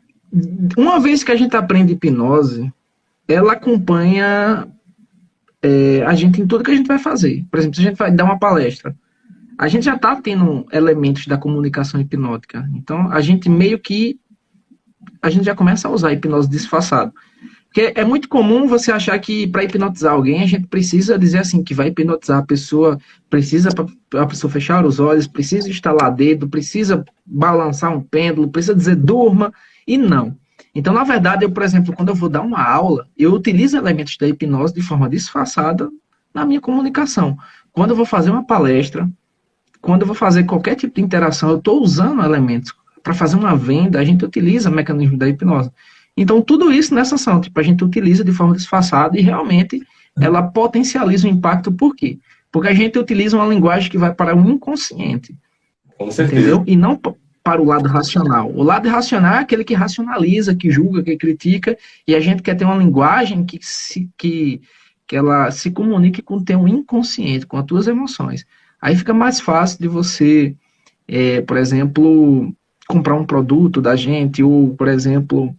uma vez que a gente aprende hipnose, ela acompanha a gente em tudo que a gente vai fazer. Por exemplo, se a gente vai dar uma palestra, a gente já está tendo elementos da comunicação hipnótica. Então, a gente já começa a usar a hipnose disfarçada. Porque é muito comum você achar que para hipnotizar alguém, a gente precisa dizer assim, que vai hipnotizar a pessoa, precisa a pessoa fechar os olhos, precisa estalar dedo, precisa balançar um pêndulo, precisa dizer durma, e não. Então, na verdade, eu, por exemplo, quando eu vou dar uma aula, eu utilizo elementos da hipnose de forma disfarçada na minha comunicação. Quando eu vou fazer uma palestra, quando eu vou fazer qualquer tipo de interação, eu estou usando elementos. Para fazer uma venda, a gente utiliza mecanismos da hipnose. Então, tudo isso nessa ação, tipo, a gente utiliza de forma disfarçada e realmente ela potencializa o impacto. Por quê? Porque a gente utiliza uma linguagem que vai para o inconsciente. Com certeza. Entendeu? E não para o lado racional. O lado racional é aquele que racionaliza, que julga, que critica, e a gente quer ter uma linguagem que ela se comunique com o teu inconsciente, com as tuas emoções. Aí fica mais fácil de você, por exemplo, comprar um produto da gente, ou, por exemplo,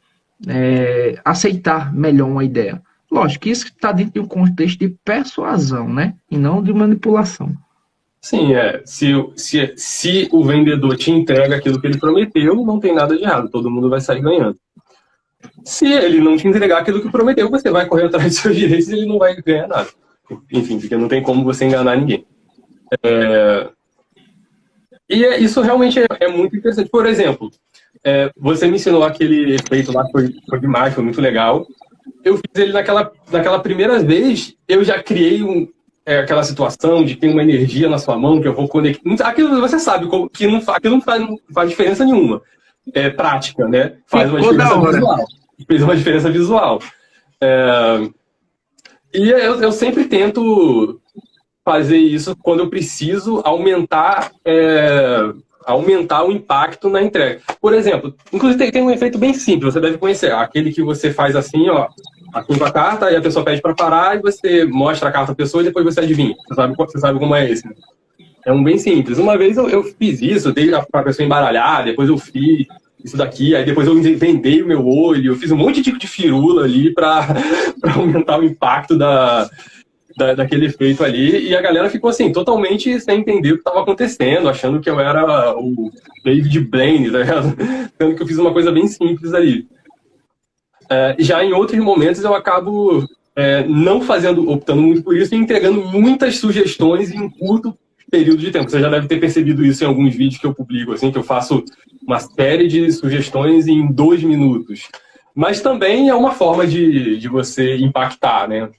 aceitar melhor uma ideia. Lógico que isso está dentro de um contexto de persuasão, né? E não de manipulação. Sim, se o vendedor te entrega aquilo que ele prometeu, não tem nada de errado, todo mundo vai sair ganhando. Se ele não te entregar aquilo que prometeu, você vai correr atrás dos seus direitos e ele não vai ganhar nada. Enfim, porque não tem como você enganar ninguém. Isso realmente é muito interessante. Por exemplo, você me ensinou aquele efeito lá, foi demais, foi muito legal. Eu fiz ele naquela primeira vez, eu já criei aquela situação de ter uma energia na sua mão que eu vou conectar. Aquilo você sabe que aquilo não faz diferença nenhuma. É prática, né? Faz uma diferença visual. Fez uma diferença visual. E eu sempre tento fazer isso quando eu preciso aumentar o impacto na entrega. Por exemplo, inclusive tem um efeito bem simples, você deve conhecer. Aquele que você faz assim, ó, assim com a carta, e a pessoa pede para parar, e você mostra a carta à pessoa e depois você adivinha. Você sabe como é esse, né? É um bem simples. Uma vez eu fiz isso, eu dei para a pessoa embaralhar, depois eu fiz isso daqui, aí depois eu vendei o meu olho, eu fiz um monte de tipo de firula ali para aumentar o impacto daquele efeito ali, e a galera ficou assim, totalmente sem entender o que estava acontecendo, achando que eu era o David Blaine, tá ligado? Sendo que eu fiz uma coisa bem simples ali. Já em outros momentos eu acabo não optando muito por isso e entregando muitas sugestões em um curto período de tempo. Você já deve ter percebido isso em alguns vídeos que eu publico, assim, que eu faço uma série de sugestões em 2 minutos. Mas também é uma forma de você impactar, né?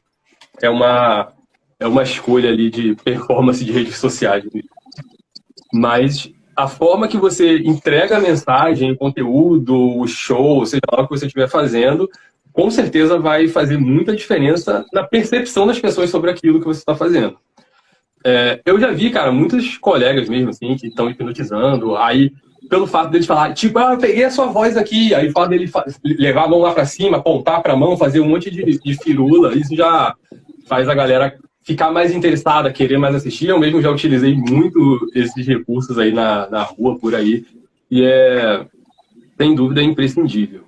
É uma escolha ali de performance de redes sociais. Mas a forma que você entrega a mensagem, o conteúdo, o show, seja lá o que você estiver fazendo, com certeza vai fazer muita diferença na percepção das pessoas sobre aquilo que você está fazendo. Eu já vi, cara, muitos colegas mesmo, assim, que estão hipnotizando, aí, pelo fato deles falar, tipo, eu peguei a sua voz aqui, aí o fato dele levar a mão lá para cima, apontar para a mão, fazer um monte de firula, isso já faz a galera ficar mais interessada, querer mais assistir. Eu mesmo já utilizei muito esses recursos aí na rua, por aí, e sem dúvida, imprescindível.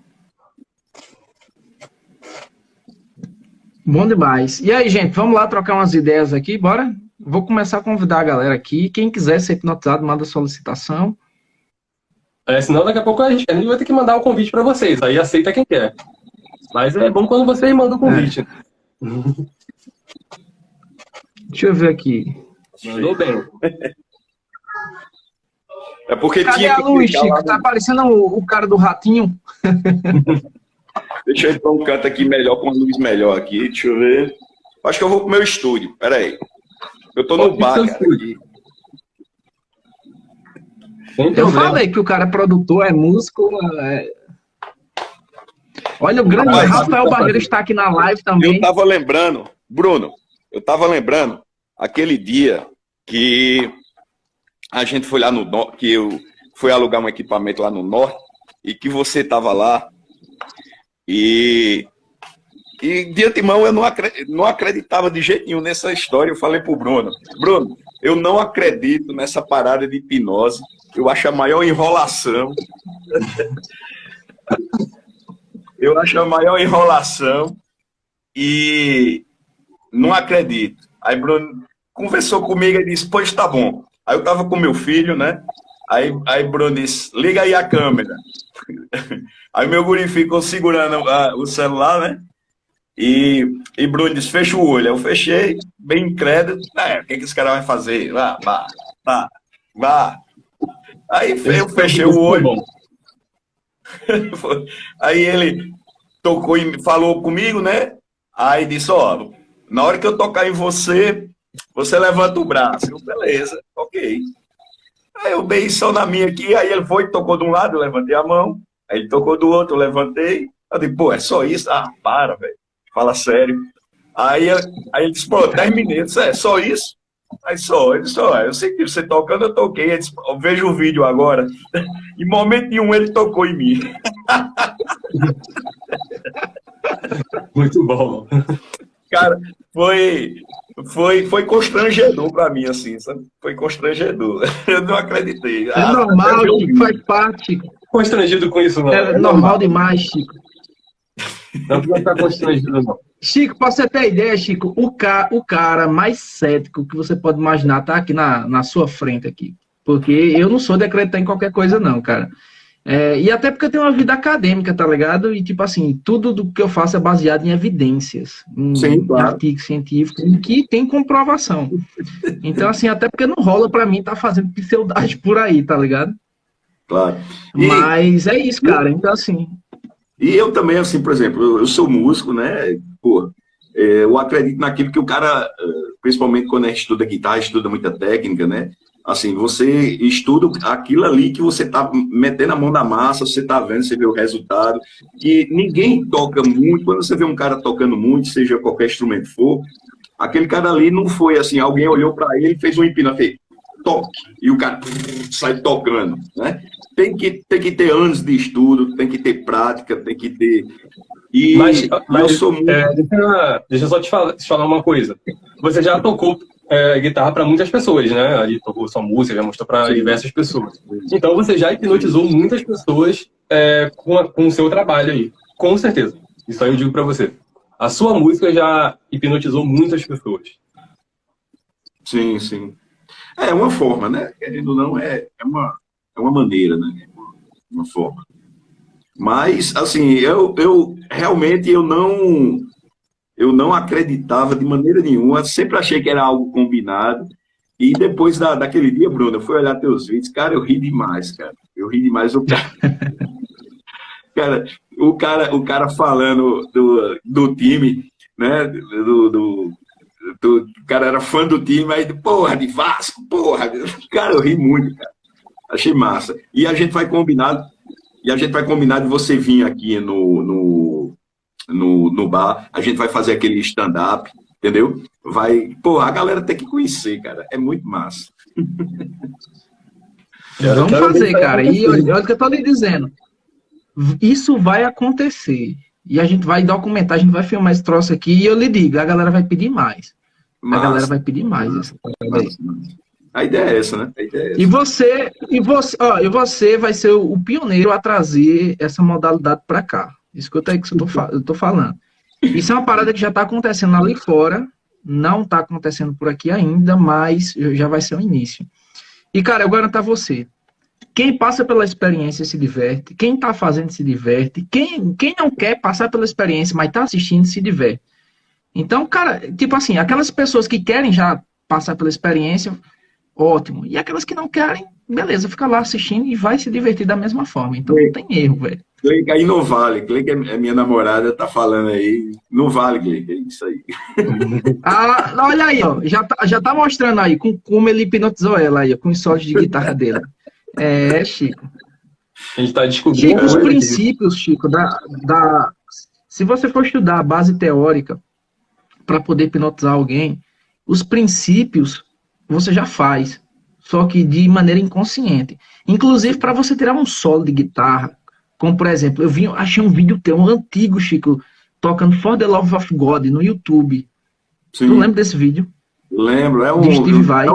Bom demais. E aí, gente, vamos lá trocar umas ideias aqui, bora? Vou começar a convidar a galera aqui. Quem quiser ser hipnotizado, manda solicitação. Senão daqui a pouco a gente vai ter que mandar o convite para vocês, aí aceita quem quer. Mas é bom quando você manda o convite. Deixa eu ver aqui. Mandou bem. É porque Cadê a luz, Chico? Tá parecendo o cara do ratinho. Deixa eu ir para um canto aqui melhor, com a luz melhor aqui. Deixa eu ver. Acho que eu vou pro meu estúdio. Pera aí. Eu tô no bar, cara. Eu falei que o cara é produtor, é músico. Olha, o grande Rafael Barreiro está aqui na live também. Eu tava lembrando, Bruno, aquele dia que a gente foi lá no norte, que eu fui alugar um equipamento lá no norte, e que você tava lá, e de antemão eu não acreditava de jeito nenhum nessa história. Eu falei pro Bruno, eu não acredito nessa parada de hipnose, eu acho a maior enrolação. Eu acho a maior enrolação e não acredito. Aí Bruno conversou comigo e disse, pois tá bom. Aí eu tava com meu filho, né? Aí Bruno disse, liga aí a câmera. Aí meu guri ficou segurando o celular, né? E Bruno disse, fecha o olho. Eu fechei, bem incrédulo. O que esse cara vai fazer? Vá. Aí eu fechei o olho. Aí ele tocou e falou comigo, né? Aí disse, ó, na hora que eu tocar em você, você levanta o braço. Eu, beleza, ok. Aí eu dei só na minha aqui, aí ele foi, tocou de um lado, eu levantei a mão. Aí ele tocou do outro, eu levantei. Eu disse, pô, é só isso? Ah, para, velho. Fala sério. Aí ele disse, pô, terminei. Eu disse, é só isso? Aí só, ele disse, ó, eu sei que você tocando, eu toquei. Ele disse, eu vejo o vídeo agora. Em momento nenhum ele tocou em mim. Muito bom. Cara, foi constrangedor pra mim, assim, sabe? Foi constrangedor. Eu não acreditei. É normal, Chico, faz parte. Constrangido com isso, não. É normal demais, Chico. Não precisa estar constrangido, não. Chico, pra você ter ideia, Chico, o cara mais cético que você pode imaginar tá aqui na sua frente aqui. Porque eu não sou de acreditar em qualquer coisa, não, cara. E até porque eu tenho uma vida acadêmica, tá ligado? E, tipo assim, tudo do que eu faço é baseado em evidências, Sim, em claro. artigos científicos, em que tem comprovação. Então, assim, até porque não rola pra mim tá fazendo pseudagem por aí, tá ligado? Claro. Mas é isso, cara. Então, assim... E eu também, assim, por exemplo, eu sou músico, né? Pô, eu acredito naquilo que o cara, principalmente quando a gente estuda guitarra, estuda muita técnica, né? Assim, você estuda aquilo ali que você tá metendo a mão na massa, você tá vendo, você vê o resultado. E ninguém toca muito, quando você vê um cara tocando muito, seja qualquer instrumento for, aquele cara ali não foi assim, alguém olhou para ele e fez um empina, fez toque, e o cara sai tocando, né? Tem que ter anos de estudo, tem que ter prática, tem que ter... Mas eu sou muito... deixa eu só te falar uma coisa. Você já tocou guitarra para muitas pessoas, né? Ali tocou sua música, já mostrou para diversas pessoas. Então você já hipnotizou muitas pessoas com o seu trabalho aí. Com certeza. Isso aí eu digo para você. A sua música já hipnotizou muitas pessoas. Sim, sim. É uma forma, né? Querendo ou não, é uma maneira, né? Uma forma. Mas, assim, eu realmente eu não acreditava de maneira nenhuma, sempre achei que era algo combinado. E depois daquele dia, Bruno, eu fui olhar teus vídeos, cara, eu ri demais, cara. Eu ri demais. O cara falando do time, né? O cara era fã do time, aí, porra, de Vasco, porra. Cara, eu ri muito, cara. Achei massa. E a gente vai combinar de você vir aqui no bar, a gente vai fazer aquele stand-up, entendeu? Porra, a galera tem que conhecer, cara. É muito massa. Vamos fazer, cara. E olha o que eu tô lhe dizendo. Isso vai acontecer. E a gente vai documentar, a gente vai filmar esse troço aqui e eu lhe digo, a galera vai pedir mais. A galera vai pedir mais. A ideia é essa, né? E você vai ser o pioneiro a trazer essa modalidade para cá. Escuta aí que eu tô falando. Isso é uma parada que já está acontecendo ali fora, não está acontecendo por aqui ainda, mas já vai ser o início. E, cara, eu garanto a você, quem passa pela experiência se diverte, quem está fazendo se diverte, quem não quer passar pela experiência, mas está assistindo, se diverte. Então, cara, tipo assim, aquelas pessoas que querem já passar pela experiência, ótimo. E aquelas que não querem, beleza, fica lá assistindo e vai se divertir da mesma forma. Então não tem erro, velho. Cleica aí não vale. Cleica, minha namorada, tá falando aí. Não vale, Cleica, é isso aí. Olha aí, ó. Já tá mostrando aí como ele hipnotizou ela aí, com os solos de guitarra dele. Chico. A gente tá descobrindo. Chico, os princípios, Chico, se você for estudar a base teórica para poder hipnotizar alguém, os princípios você já faz, só que de maneira inconsciente. Inclusive, para você tirar um solo de guitarra, como por exemplo, achei um vídeo teu, um antigo, Chico, tocando For the Love of God no YouTube. Sim. Tu lembra desse vídeo? Lembro, é o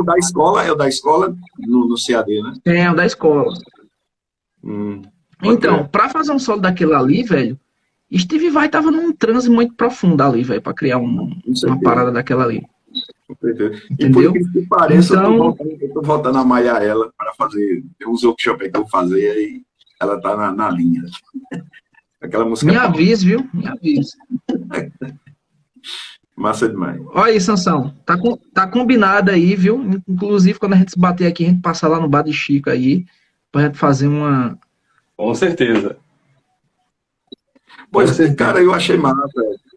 da escola no CAD, né? É o da escola. Então, para fazer um solo daquele ali, velho, Steve Vai tava num transe muito profundo ali, velho, para criar uma parada daquela ali. Entendeu? E por que pareça, então... eu tô voltando a malhar ela para fazer uns workshops que eu fazer, aí ela tá na linha. Aquela música. Me avise, viu? Me avise. Massa demais. Olha aí, Sansão. Tá combinado aí, viu? Inclusive, quando a gente se bater aqui, a gente passar lá no bar de Chico aí, pra gente fazer uma... Com certeza. Pois, cara, eu achei massa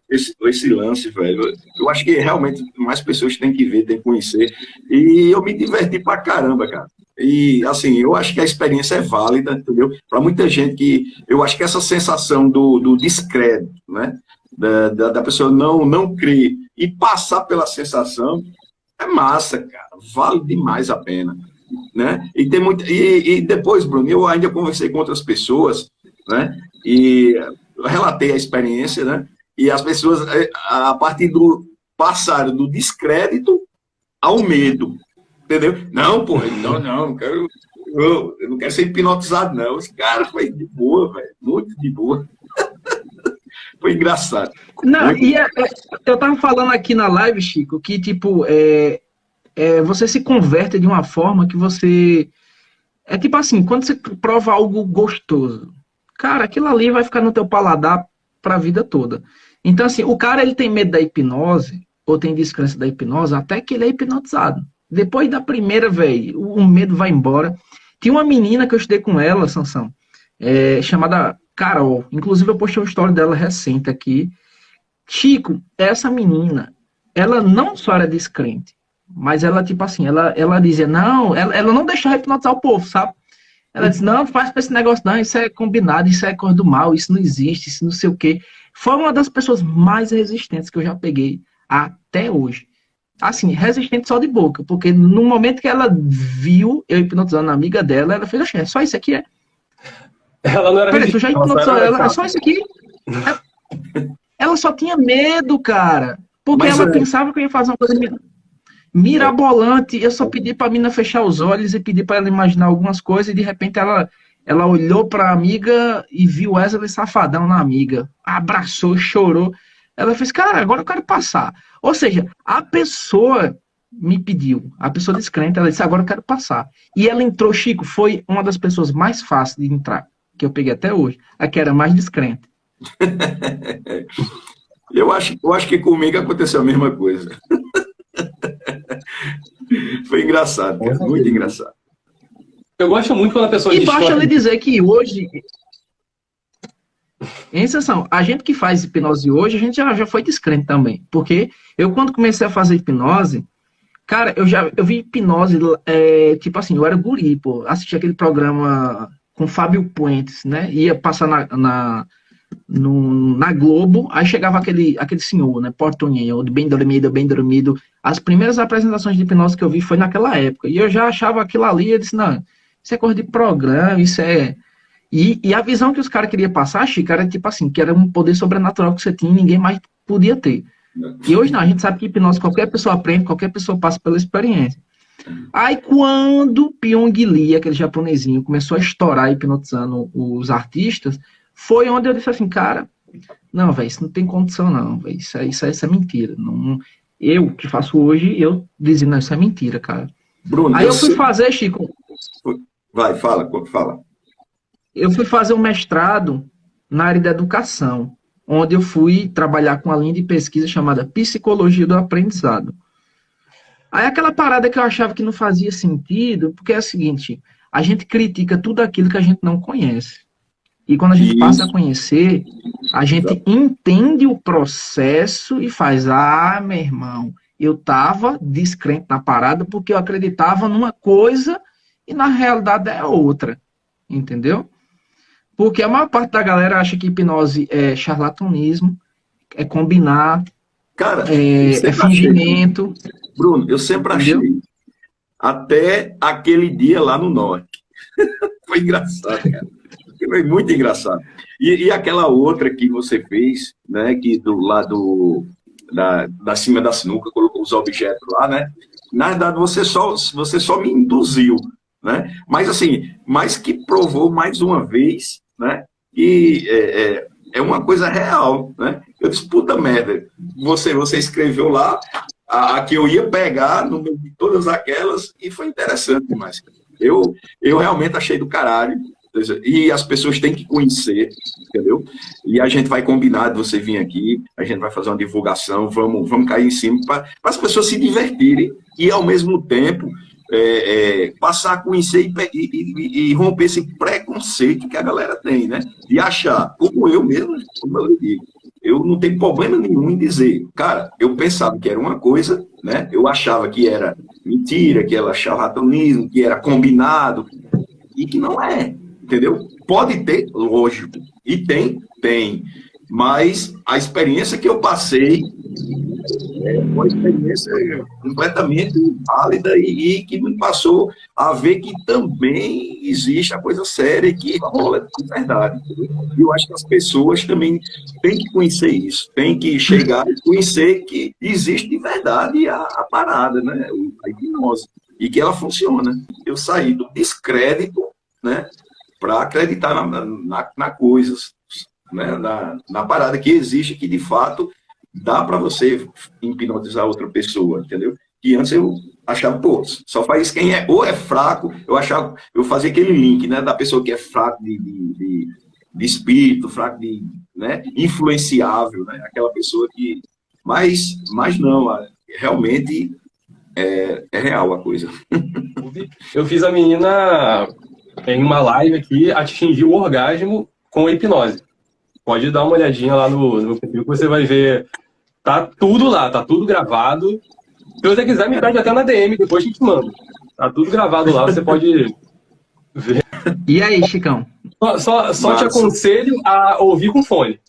esse lance, velho. Eu acho que realmente mais pessoas têm que ver, têm que conhecer. E eu me diverti pra caramba, cara. E, assim, eu acho que a experiência é válida, entendeu? Para muita gente que... Eu acho que essa sensação do descrédito, né? Da pessoa não crer e passar pela sensação é massa, cara. Vale demais a pena, né? E tem muito... E depois, Bruno, eu ainda conversei com outras pessoas, né? E relatei a experiência, né? E as pessoas, a partir do passaram do descrédito ao medo, entendeu? Não, pô, não quero, eu não quero ser hipnotizado, não. Esse cara foi de boa, velho, muito de boa. Foi engraçado. Não, Muito. eu tava falando aqui na live, Chico, que tipo, você se converte de uma forma que você. É tipo assim, quando você prova algo gostoso, cara, aquilo ali vai ficar no teu paladar pra vida toda. Então, assim, o cara ele tem medo da hipnose, ou tem descrença da hipnose, até que ele é hipnotizado. Depois da primeira, velho, o medo vai embora. Tinha uma menina que eu estudei com ela, Sansão, chamada Carol. Inclusive, eu postei uma história dela recente aqui. Chico, essa menina, ela não só era descrente, mas ela, tipo assim, ela dizia, não, ela não deixava hipnotizar o povo, sabe? Ela disse, não, faz pra esse negócio, não, isso é combinado, isso é coisa do mal, isso não existe, isso não sei o quê. Foi uma das pessoas mais resistentes que eu já peguei até hoje. Assim, resistente só de boca, porque no momento que ela viu eu hipnotizando a amiga dela, ela fez, é só isso aqui, é? Ela não era Peraí, tu já hipnotizou ela, é só chata. isso aqui? Ela só tinha medo, cara, porque Mas ela pensava que eu ia fazer uma coisa mirabolante. Eu só pedi pra mina fechar os olhos e pedi pra ela imaginar algumas coisas, e de repente ela olhou pra amiga e viu Wesley Safadão na amiga, abraçou, chorou. Ela fez, cara, agora eu quero passar. Ou seja, a pessoa me pediu, a pessoa descrente, ela disse, agora eu quero passar. E ela entrou, Chico, foi uma das pessoas mais fáceis de entrar, que eu peguei até hoje, a que era mais descrente. Eu acho que comigo aconteceu a mesma coisa. Foi engraçado, cara. Muito engraçado. Eu gosto muito quando a pessoa E diz basta que lhe dizer que hoje, em exceção, a gente que faz hipnose hoje, a gente já foi descrente também. Porque eu, quando comecei a fazer hipnose, cara, eu vi hipnose, tipo assim, eu era guri, pô, assisti aquele programa com Fábio Puentes, né? Ia passar na Globo, aí chegava aquele senhor, né? Portunhol, bem dormido, bem dormido. As primeiras apresentações de hipnose que eu vi foi naquela época. E eu já achava aquilo ali, eu disse, não, isso é coisa de programa, isso é. E a visão que os caras queriam passar, Chico, era tipo assim, que era um poder sobrenatural que você tinha e ninguém mais podia ter. E hoje não, a gente sabe que hipnose qualquer pessoa aprende, qualquer pessoa passa pela experiência. Aí quando Pyong Lee, aquele japonesinho, começou a estourar hipnotizando os artistas, foi onde eu disse assim, cara, não, velho, isso não tem condição não, velho, isso é mentira. Não, eu que faço hoje, eu dizia, não, isso é mentira, cara. Bruno, Aí eu fui fazer, Chico. Vai, fala. Eu fui fazer um mestrado na área da educação, onde eu fui trabalhar com uma linha de pesquisa chamada Psicologia do Aprendizado. Aí aquela parada que eu achava que não fazia sentido, porque é o seguinte, a gente critica tudo aquilo que a gente não conhece. E quando a gente passa a conhecer, a gente entende o processo e faz, meu irmão, eu estava descrente na parada porque eu acreditava numa coisa e na realidade é outra, entendeu? Porque a maior parte da galera acha que hipnose é charlatanismo, é combinar, cara, é fingimento. Bruno, eu sempre entendeu? achei. Até aquele dia lá no norte. Foi engraçado, cara. Foi muito engraçado. E aquela outra que você fez, né, que do lado da cima da sinuca, colocou os objetos lá, né? Na verdade, você só me induziu, né? Mas assim, mas que provou mais uma vez, né? Que é uma coisa real, né? Eu disse, puta merda, você escreveu lá a que eu ia pegar no meio de todas aquelas e foi interessante demais. Eu realmente achei do caralho. E as pessoas têm que conhecer, entendeu? E a gente vai combinar de você vir aqui, a gente vai fazer uma divulgação, vamos cair em cima para as pessoas se divertirem e, ao mesmo tempo, passar a conhecer e romper esse preconceito que a galera tem, né? De achar, como eu mesmo, como eu digo, eu não tenho problema nenhum em dizer, cara, eu pensava que era uma coisa, né? Eu achava que era mentira, que era charlatanismo, que era combinado, e que não é. Entendeu? Pode ter, lógico. E tem. Mas a experiência que eu passei é uma experiência completamente válida e que me passou a ver que também existe a coisa séria que rola de verdade. E eu acho que as pessoas também têm que conhecer isso, têm que chegar e conhecer que existe de verdade a parada, né? A hipnose. E que ela funciona. Eu saí do descrédito, né? Para acreditar na coisa, né, na parada que existe, que de fato dá para você hipnotizar outra pessoa, entendeu? E antes eu achava, pô, só faz quem ou é fraco, eu fazia aquele link, né, da pessoa que é fraco de espírito, fraco né, influenciável, né, aquela pessoa que, mas não, realmente é real a coisa. Eu fiz a menina em uma live aqui atingir o orgasmo com hipnose. Pode dar uma olhadinha lá no meu perfil que você vai ver. Tá tudo lá, tá tudo gravado. Se você quiser, me pede até na DM, depois a gente manda. Tá tudo gravado lá, você pode ver. E aí, Chicão? Só te aconselho a ouvir com fone.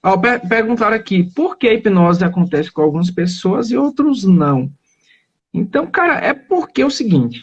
Ó, perguntaram aqui, por que a hipnose acontece com algumas pessoas e outros não? Então, cara, é porque é o seguinte,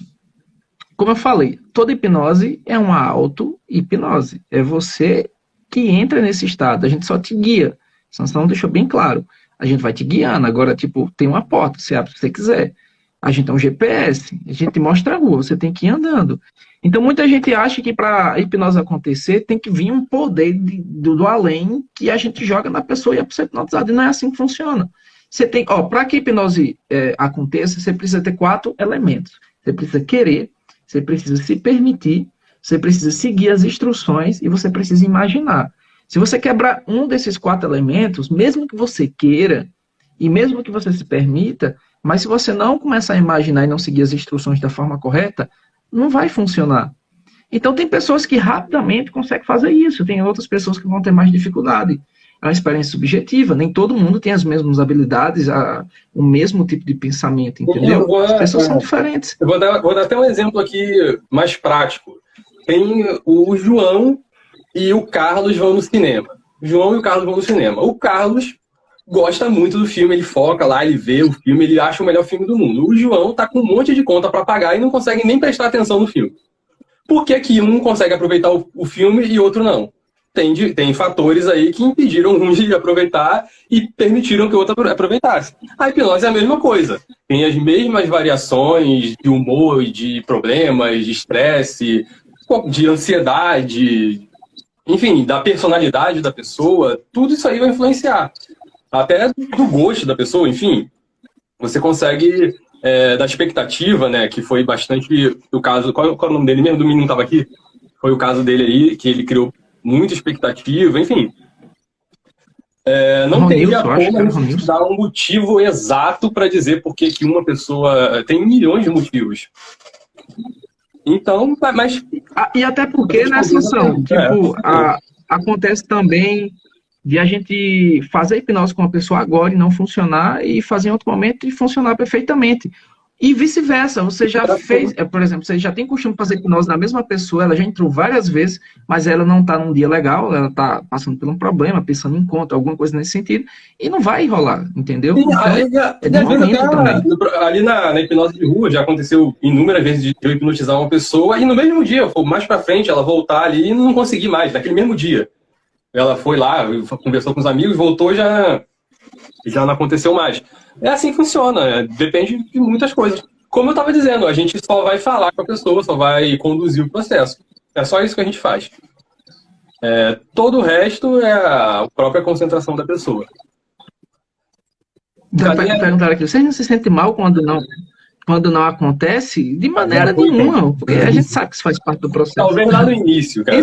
como eu falei, toda hipnose é uma auto-hipnose. É você que entra nesse estado, a gente só te guia. Sansão deixou bem claro. A gente vai te guiando, agora, tipo, tem uma porta, você abre se você quiser. A gente é um GPS, a gente mostra a rua, você tem que ir andando. Então, muita gente acha que para a hipnose acontecer, tem que vir um poder do além que a gente joga na pessoa e a pessoa é hipnotizada, e não é assim que funciona. Você tem, para que a hipnose aconteça, você precisa ter 4 elementos. Você precisa querer, você precisa se permitir, você precisa seguir as instruções e você precisa imaginar. Se você quebrar um desses 4 elementos, mesmo que você queira e mesmo que você se permita, mas se você não começar a imaginar e não seguir as instruções da forma correta, não vai funcionar. Então tem pessoas que rapidamente conseguem fazer isso, tem outras pessoas que vão ter mais dificuldade. É uma experiência subjetiva, nem todo mundo tem as mesmas habilidades, o mesmo tipo de pensamento, entendeu? As pessoas são diferentes. Eu vou dar até um exemplo aqui mais prático. Tem o João e o Carlos vão no cinema. O João e o Carlos vão no cinema. O Carlos gosta muito do filme, ele foca lá, ele vê o filme, ele acha o melhor filme do mundo. O João tá com um monte de conta para pagar e não consegue nem prestar atenção no filme. Por que que um consegue aproveitar o filme e outro não? Tem fatores aí que impediram um de aproveitar e permitiram que o outro aproveitasse. A hipnose é a mesma coisa. Tem as mesmas variações de humor e de problemas, de estresse, de ansiedade, enfim, da personalidade da pessoa. Tudo isso aí vai influenciar. Até do gosto da pessoa, enfim. Você consegue, da expectativa, né, que foi bastante o caso... Qual é o nome dele mesmo? Do menino que estava aqui? Foi o caso dele aí, que ele criou muita expectativa, enfim. Não teria como a gente dar um motivo exato para dizer por que uma pessoa... Tem milhões de motivos. Então, mas... E até porque, né, Sansão? Tipo, acontece também de a gente fazer hipnose com uma pessoa agora e não funcionar, e fazer em outro momento e funcionar perfeitamente. E vice-versa, você já fez, por exemplo, você já tem costume de fazer hipnose na mesma pessoa, ela já entrou várias vezes, mas ela não está num dia legal, ela está passando por um problema, pensando em conta, alguma coisa nesse sentido, e não vai rolar, entendeu? Sim, ali na hipnose de rua já aconteceu inúmeras vezes de eu hipnotizar uma pessoa, e no mesmo dia, mais pra frente, ela voltar ali e não conseguir mais, naquele mesmo dia. Ela foi lá, conversou com os amigos, voltou e já não aconteceu mais. É assim que funciona, depende de muitas coisas. Como eu estava dizendo, a gente só vai falar com a pessoa, só vai conduzir o processo. É só isso que a gente faz. Todo o resto é a própria concentração da pessoa. Perguntaram aqui, vocês não se sentem mal quando não acontece? De maneira nenhuma, porque a gente sabe que isso faz parte do processo. Talvez lá no início, cara.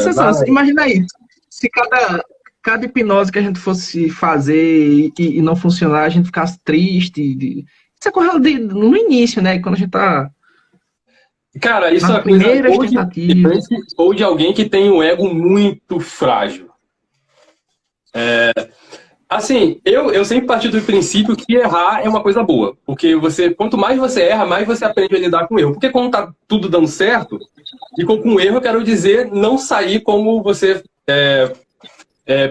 Imagina aí, se cada hipnose que a gente fosse fazer e não funcionar, a gente ficasse triste. Isso é coisa no início, né? Quando a gente tá... Cara, isso é primeira ou de alguém que tem um ego muito frágil. Assim, eu sempre parti do princípio que errar é uma coisa boa. Porque quanto mais você erra, mais você aprende a lidar com o erro. Porque quando tá tudo dando certo, e com erro eu quero dizer não sair como você...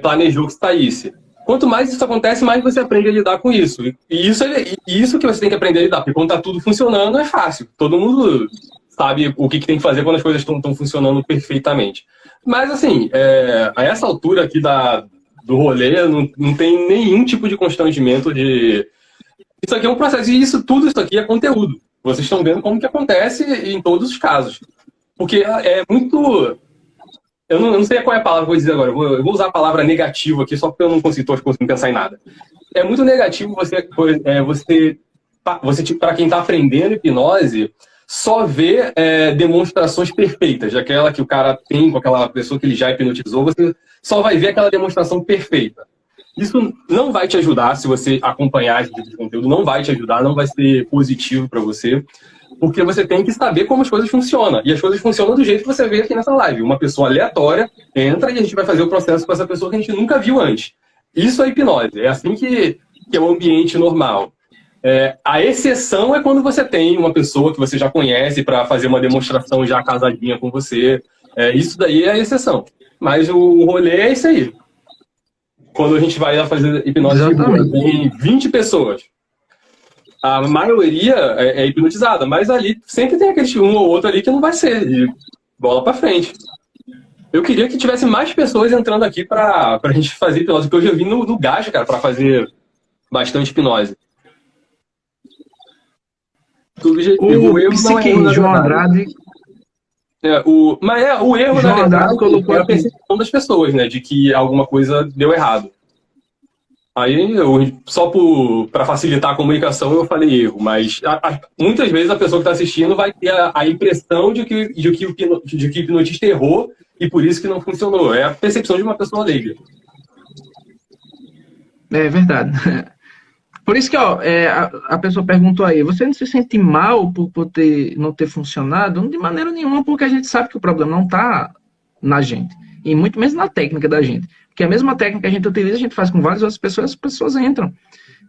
planejou que saísse. Quanto mais isso acontece, mais você aprende a lidar com isso. E isso que você tem que aprender a lidar, porque quando está tudo funcionando é fácil. Todo mundo sabe o que tem que fazer quando as coisas estão funcionando perfeitamente. Mas assim, a essa altura aqui do rolê, não tem nenhum tipo de constrangimento de... Isso aqui é um processo, e tudo isso aqui é conteúdo. Vocês estão vendo como que acontece em todos os casos. Porque é muito... Eu não sei qual é a palavra que eu vou dizer agora. Eu vou usar a palavra negativo aqui, só porque eu não consigo pensar em nada. É muito negativo para quem está aprendendo hipnose, só ver demonstrações perfeitas, daquela que o cara tem com aquela pessoa que ele já hipnotizou, você só vai ver aquela demonstração perfeita. Isso não vai te ajudar se você acompanhar esse tipo de conteúdo, não vai te ajudar, não vai ser positivo para você, porque você tem que saber como as coisas funcionam. E as coisas funcionam do jeito que você vê aqui nessa live. Uma pessoa aleatória entra e a gente vai fazer o processo com essa pessoa que a gente nunca viu antes. Isso é hipnose, é assim que é o ambiente normal. A exceção é quando você tem uma pessoa que você já conhece para fazer uma demonstração já casadinha com você. Isso daí é a exceção. Mas o rolê é isso aí. Quando a gente vai fazer hipnose de rua, tem 20 pessoas. A maioria é hipnotizada, mas ali sempre tem aquele um ou outro ali que não vai ser. E bola para frente. Eu queria que tivesse mais pessoas entrando aqui pra gente fazer hipnose, porque eu já vi no Gacha, cara, pra fazer bastante hipnose. Tudo objetivo. O erro não é João Andrade. O erro, na verdade, colocou é a percepção das pessoas, né? De que alguma coisa deu errado. Aí, só para facilitar a comunicação, eu falei erro, mas muitas vezes a pessoa que está assistindo vai ter a impressão de que o hipnotista errou e por isso que não funcionou. É a percepção de uma pessoa leiga. É verdade. Por isso que a pessoa perguntou aí, você não se sente mal por não ter funcionado? De maneira nenhuma, porque a gente sabe que o problema não está na gente, e muito menos na técnica da gente. Porque a mesma técnica que a gente utiliza, a gente faz com várias outras pessoas, as pessoas entram.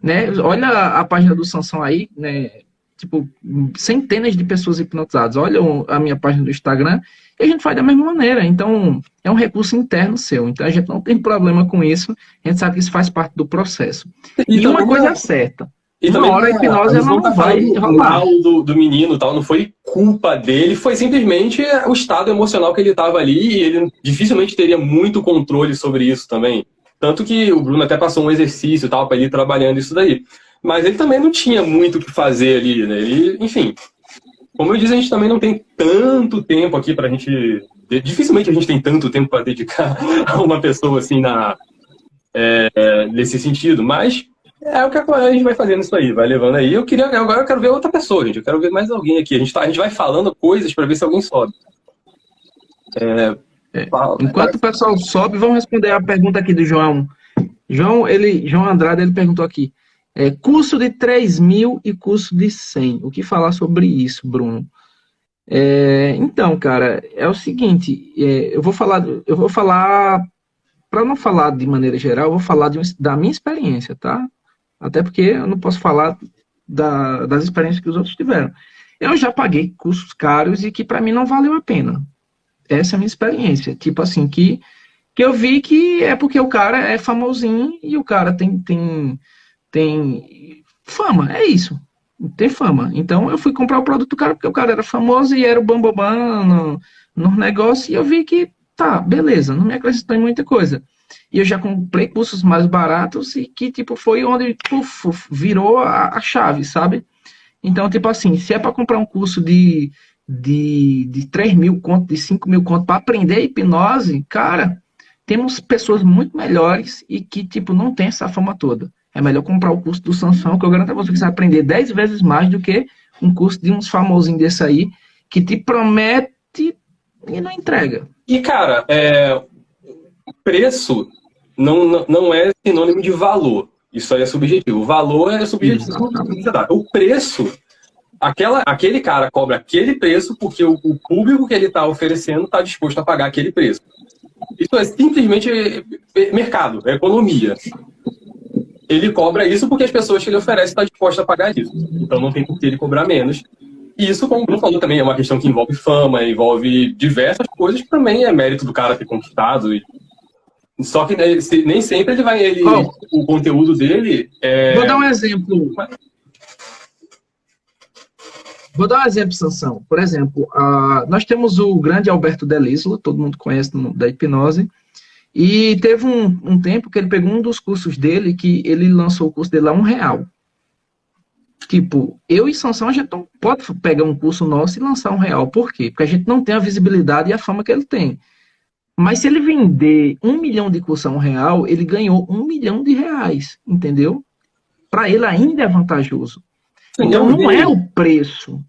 Né? Olha a página do Sansão aí, né? Tipo, centenas de pessoas hipnotizadas. Olha a minha página do Instagram, e a gente faz da mesma maneira. Então, é um recurso interno seu. Então, a gente não tem problema com isso. A gente sabe que isso faz parte do processo. E uma coisa é certa. E uma hora a hipnose não vai rolar. Do menino, tal, não foi culpa dele, foi simplesmente o estado emocional que ele estava ali, e ele dificilmente teria muito controle sobre isso também. Tanto que o Bruno até passou um exercício tal para ele ir trabalhando isso daí. Mas ele também não tinha muito o que fazer ali, né? Enfim, como eu disse, a gente também não tem tanto tempo aqui pra gente... Dificilmente a gente tem tanto tempo para dedicar a uma pessoa assim nesse sentido, mas é o que a gente vai fazendo isso aí, vai levando aí. Agora eu quero ver outra pessoa, gente. Eu quero ver mais alguém aqui. A gente vai falando coisas para ver se alguém sobe. Enquanto o pessoal sobe, vamos responder a pergunta aqui do João. João Andrade, ele perguntou aqui. Curso de 3.000 e curso de 100. O que falar sobre isso, Bruno? Então, cara, é o seguinte, eu vou falar, para não falar de maneira geral, eu vou falar da minha experiência, tá? Até porque eu não posso falar das experiências que os outros tiveram. Eu já paguei cursos caros e que para mim não valeu a pena. Essa é a minha experiência. Tipo assim, que eu vi que é porque o cara é famosinho e o cara tem fama, é isso. Tem fama. Então eu fui comprar o produto do cara porque o cara era famoso e era o bambambam no negócio, e eu vi que tá, beleza, não me acrescentou em muita coisa. E eu já comprei cursos mais baratos e que, tipo, foi onde virou a chave, sabe? Então, tipo assim, se é para comprar um curso de 3.000 conto, de 5.000 conto para aprender hipnose, cara, temos pessoas muito melhores e que, tipo, não tem essa fama toda. É melhor comprar o curso do Sansão, que eu garanto a você que você vai aprender 10 vezes mais do que um curso de uns famosinhos desse aí, que te promete e não entrega. E, cara, preço não é sinônimo de valor. Isso aí é subjetivo. O valor é subjetivo. O preço, aquele cara cobra aquele preço porque o público que ele está oferecendo está disposto a pagar aquele preço. Isso é simplesmente mercado, é economia. Ele cobra isso porque as pessoas que ele oferece estão dispostas a pagar isso. Então não tem por que ele cobrar menos. E isso, como o Bruno falou, também é uma questão que envolve fama, envolve diversas coisas que também é mérito do cara ter conquistado. Só que nem sempre o conteúdo dele é... Vou dar um exemplo. Sansão. Por exemplo, nós temos o grande Alberto Delislo, todo mundo conhece da hipnose, e teve um tempo que ele pegou um dos cursos dele, que ele lançou o curso dele a R$1. Tipo, eu e Sansão, a gente não pode pegar um curso nosso e lançar R$ 1. Por quê? Porque a gente não tem a visibilidade e a fama que ele tem. Mas se ele vender 1 milhão de curso a R$ 1, ele ganhou R$ 1 milhão, entendeu? Para ele ainda é vantajoso. Então não é o preço.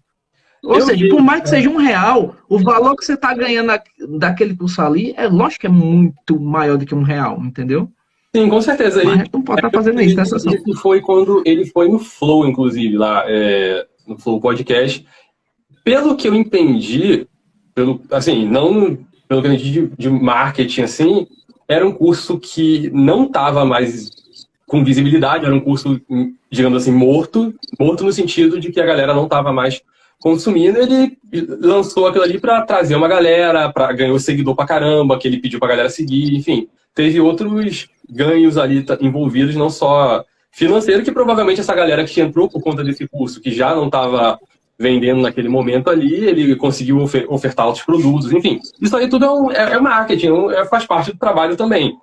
Ou seja, por mais que seja R$ 1, o valor que você está ganhando daquele curso ali, é lógico que é muito maior do que R$ 1, entendeu? Sim, com certeza. Mas a gente não pode estar fazendo isso nessa ação. Isso foi quando ele foi no Flow, inclusive, lá no Flow Podcast. Pelo que eu entendi, assim, não pelo que eu entendi de marketing, assim, era um curso que não estava mais com visibilidade, era um curso, digamos assim, morto no sentido de que a galera não estava mais consumindo. Ele lançou aquilo ali para trazer uma galera, ganhou seguidor pra caramba, que ele pediu pra galera seguir, enfim. Teve outros ganhos ali envolvidos, não só financeiro, que provavelmente essa galera que entrou por conta desse curso, que já não estava vendendo naquele momento ali, ele conseguiu ofertar outros produtos, enfim. Isso aí tudo é marketing, faz parte do trabalho também.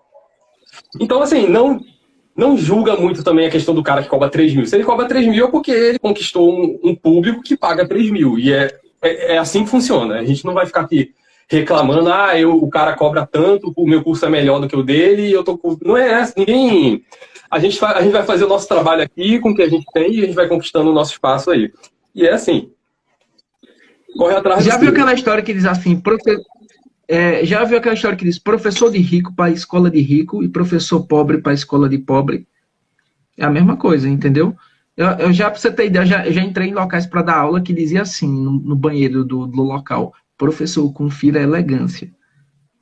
Então, assim, não julga muito também a questão do cara que cobra 3 mil. Se ele cobra 3 mil é porque ele conquistou um público que paga 3 mil. E é assim que funciona. A gente não vai ficar aqui reclamando, o cara cobra tanto, o meu curso é melhor do que o dele, e eu tô com... Não é essa, ninguém... A gente vai fazer o nosso trabalho aqui com o que a gente tem e a gente vai conquistando o nosso espaço aí. E é assim. Corre atrás. Já viu aquela história que diz assim, já viu aquela história que diz professor de rico para a escola de rico e professor pobre para a escola de pobre? É a mesma coisa, entendeu? Eu já, pra você ter ideia, eu já entrei em locais para dar aula que dizia assim, no banheiro do local: professor, confira a elegância.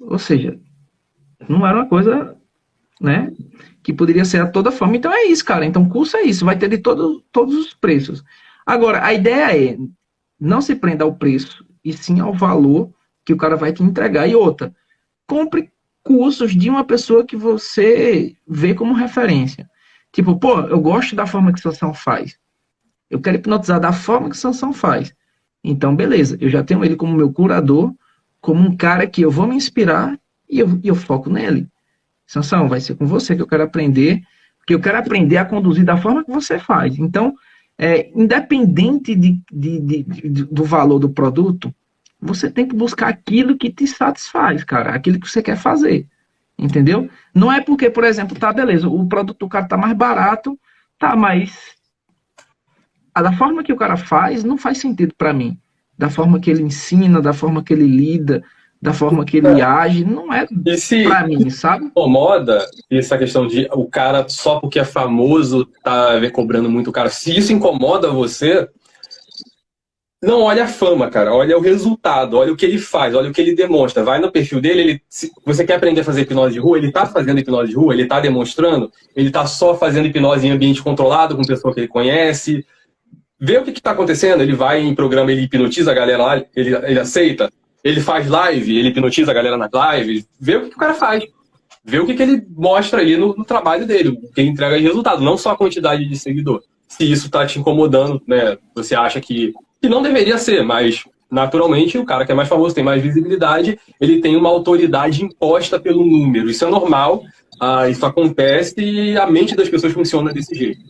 Ou seja, não era uma coisa, né, que poderia ser a toda forma. Então é isso, cara. Então curso é isso, vai ter de todos os preços. Agora, a ideia é não se prenda ao preço, e sim ao valor que o cara vai te entregar. E outra, compre cursos de uma pessoa que você vê como referência. Tipo, pô, eu gosto da forma que Sansão faz. Eu quero hipnotizar da forma que Sansão faz. Então, beleza, eu já tenho ele como meu curador, como um cara que eu vou me inspirar e eu foco nele. Sansão, vai ser com você que eu quero aprender, porque eu quero aprender a conduzir da forma que você faz. Então, independente do valor do produto, você tem que buscar aquilo que te satisfaz, cara, aquilo que você quer fazer, entendeu? Não é porque, por exemplo, tá, beleza, o produto do cara tá mais barato, tá, mas da forma que o cara faz, não faz sentido para mim. Da forma que ele ensina, da forma que ele lida, da forma que ele age, não é pra mim, sabe? Incomoda essa questão de o cara, só porque é famoso, tá cobrando muito caro. Se isso incomoda você, não olha a fama, cara. Olha o resultado, olha o que ele faz, olha o que ele demonstra. Vai no perfil dele, se você quer aprender a fazer hipnose de rua, ele tá fazendo hipnose de rua, ele tá demonstrando, ele tá só fazendo hipnose em ambiente controlado, com pessoa que ele conhece. Vê o que está acontecendo. Ele vai em programa, ele hipnotiza a galera lá, ele aceita. Ele faz live, ele hipnotiza a galera nas lives. Vê o que o cara faz. Vê o que ele mostra ali no trabalho dele, o que ele entrega de resultado, não só a quantidade de seguidor. Se isso está te incomodando, né, você acha que não deveria ser, mas naturalmente o cara que é mais famoso, tem mais visibilidade, ele tem uma autoridade imposta pelo número. Isso é normal, isso acontece e a mente das pessoas funciona desse jeito.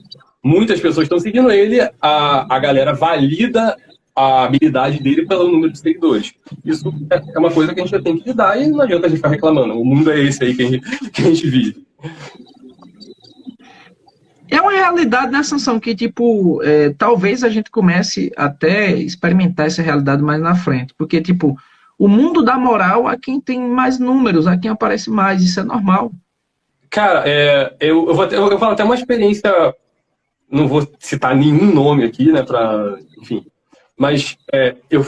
Muitas pessoas estão seguindo ele, a galera valida a habilidade dele pelo número de seguidores. Isso é uma coisa que a gente já tem que lidar e não adianta a gente ficar reclamando. O mundo é esse aí que a gente vive. É uma realidade, né, Sansão, que, tipo, talvez a gente comece até experimentar essa realidade mais na frente. Porque, tipo, o mundo dá moral a quem tem mais números, a quem aparece mais. Isso é normal. Cara, eu vou falar até uma experiência... Não vou citar nenhum nome aqui, né, enfim. Mas eu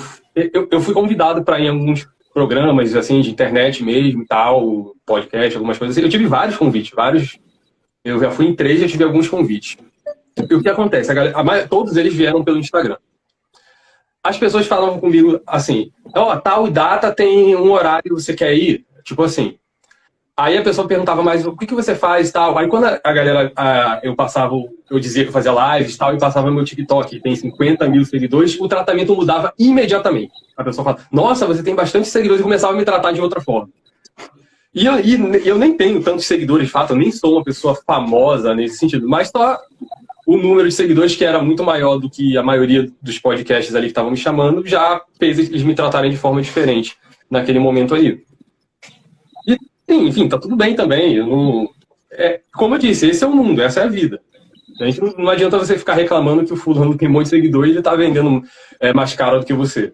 fui convidado para ir em alguns programas, assim, de internet mesmo e tal, podcast, algumas coisas assim. Eu tive vários convites, eu já fui em 3 e eu tive alguns convites. E o que acontece? Todos eles vieram pelo Instagram. As pessoas falavam comigo assim, tal data tem um horário, você quer ir? Tipo assim. Aí a pessoa perguntava mais, o que você faz e tal. Aí quando a galera, eu dizia que eu fazia lives e tal, e passava no meu TikTok, que tem 50 mil seguidores, o tratamento mudava imediatamente. A pessoa falava, nossa, você tem bastante seguidores, e começava a me tratar de outra forma. E eu nem tenho tantos seguidores, de fato, eu nem sou uma pessoa famosa nesse sentido, mas só o número de seguidores, que era muito maior do que a maioria dos podcasts ali que estavam me chamando, já fez eles me tratarem de forma diferente naquele momento ali. E, sim, enfim, tá tudo bem também. Como eu disse, esse é o mundo, essa é a vida. A gente não adianta você ficar reclamando que o fulano tem um monte de seguidores e ele tá vendendo mais caro do que você.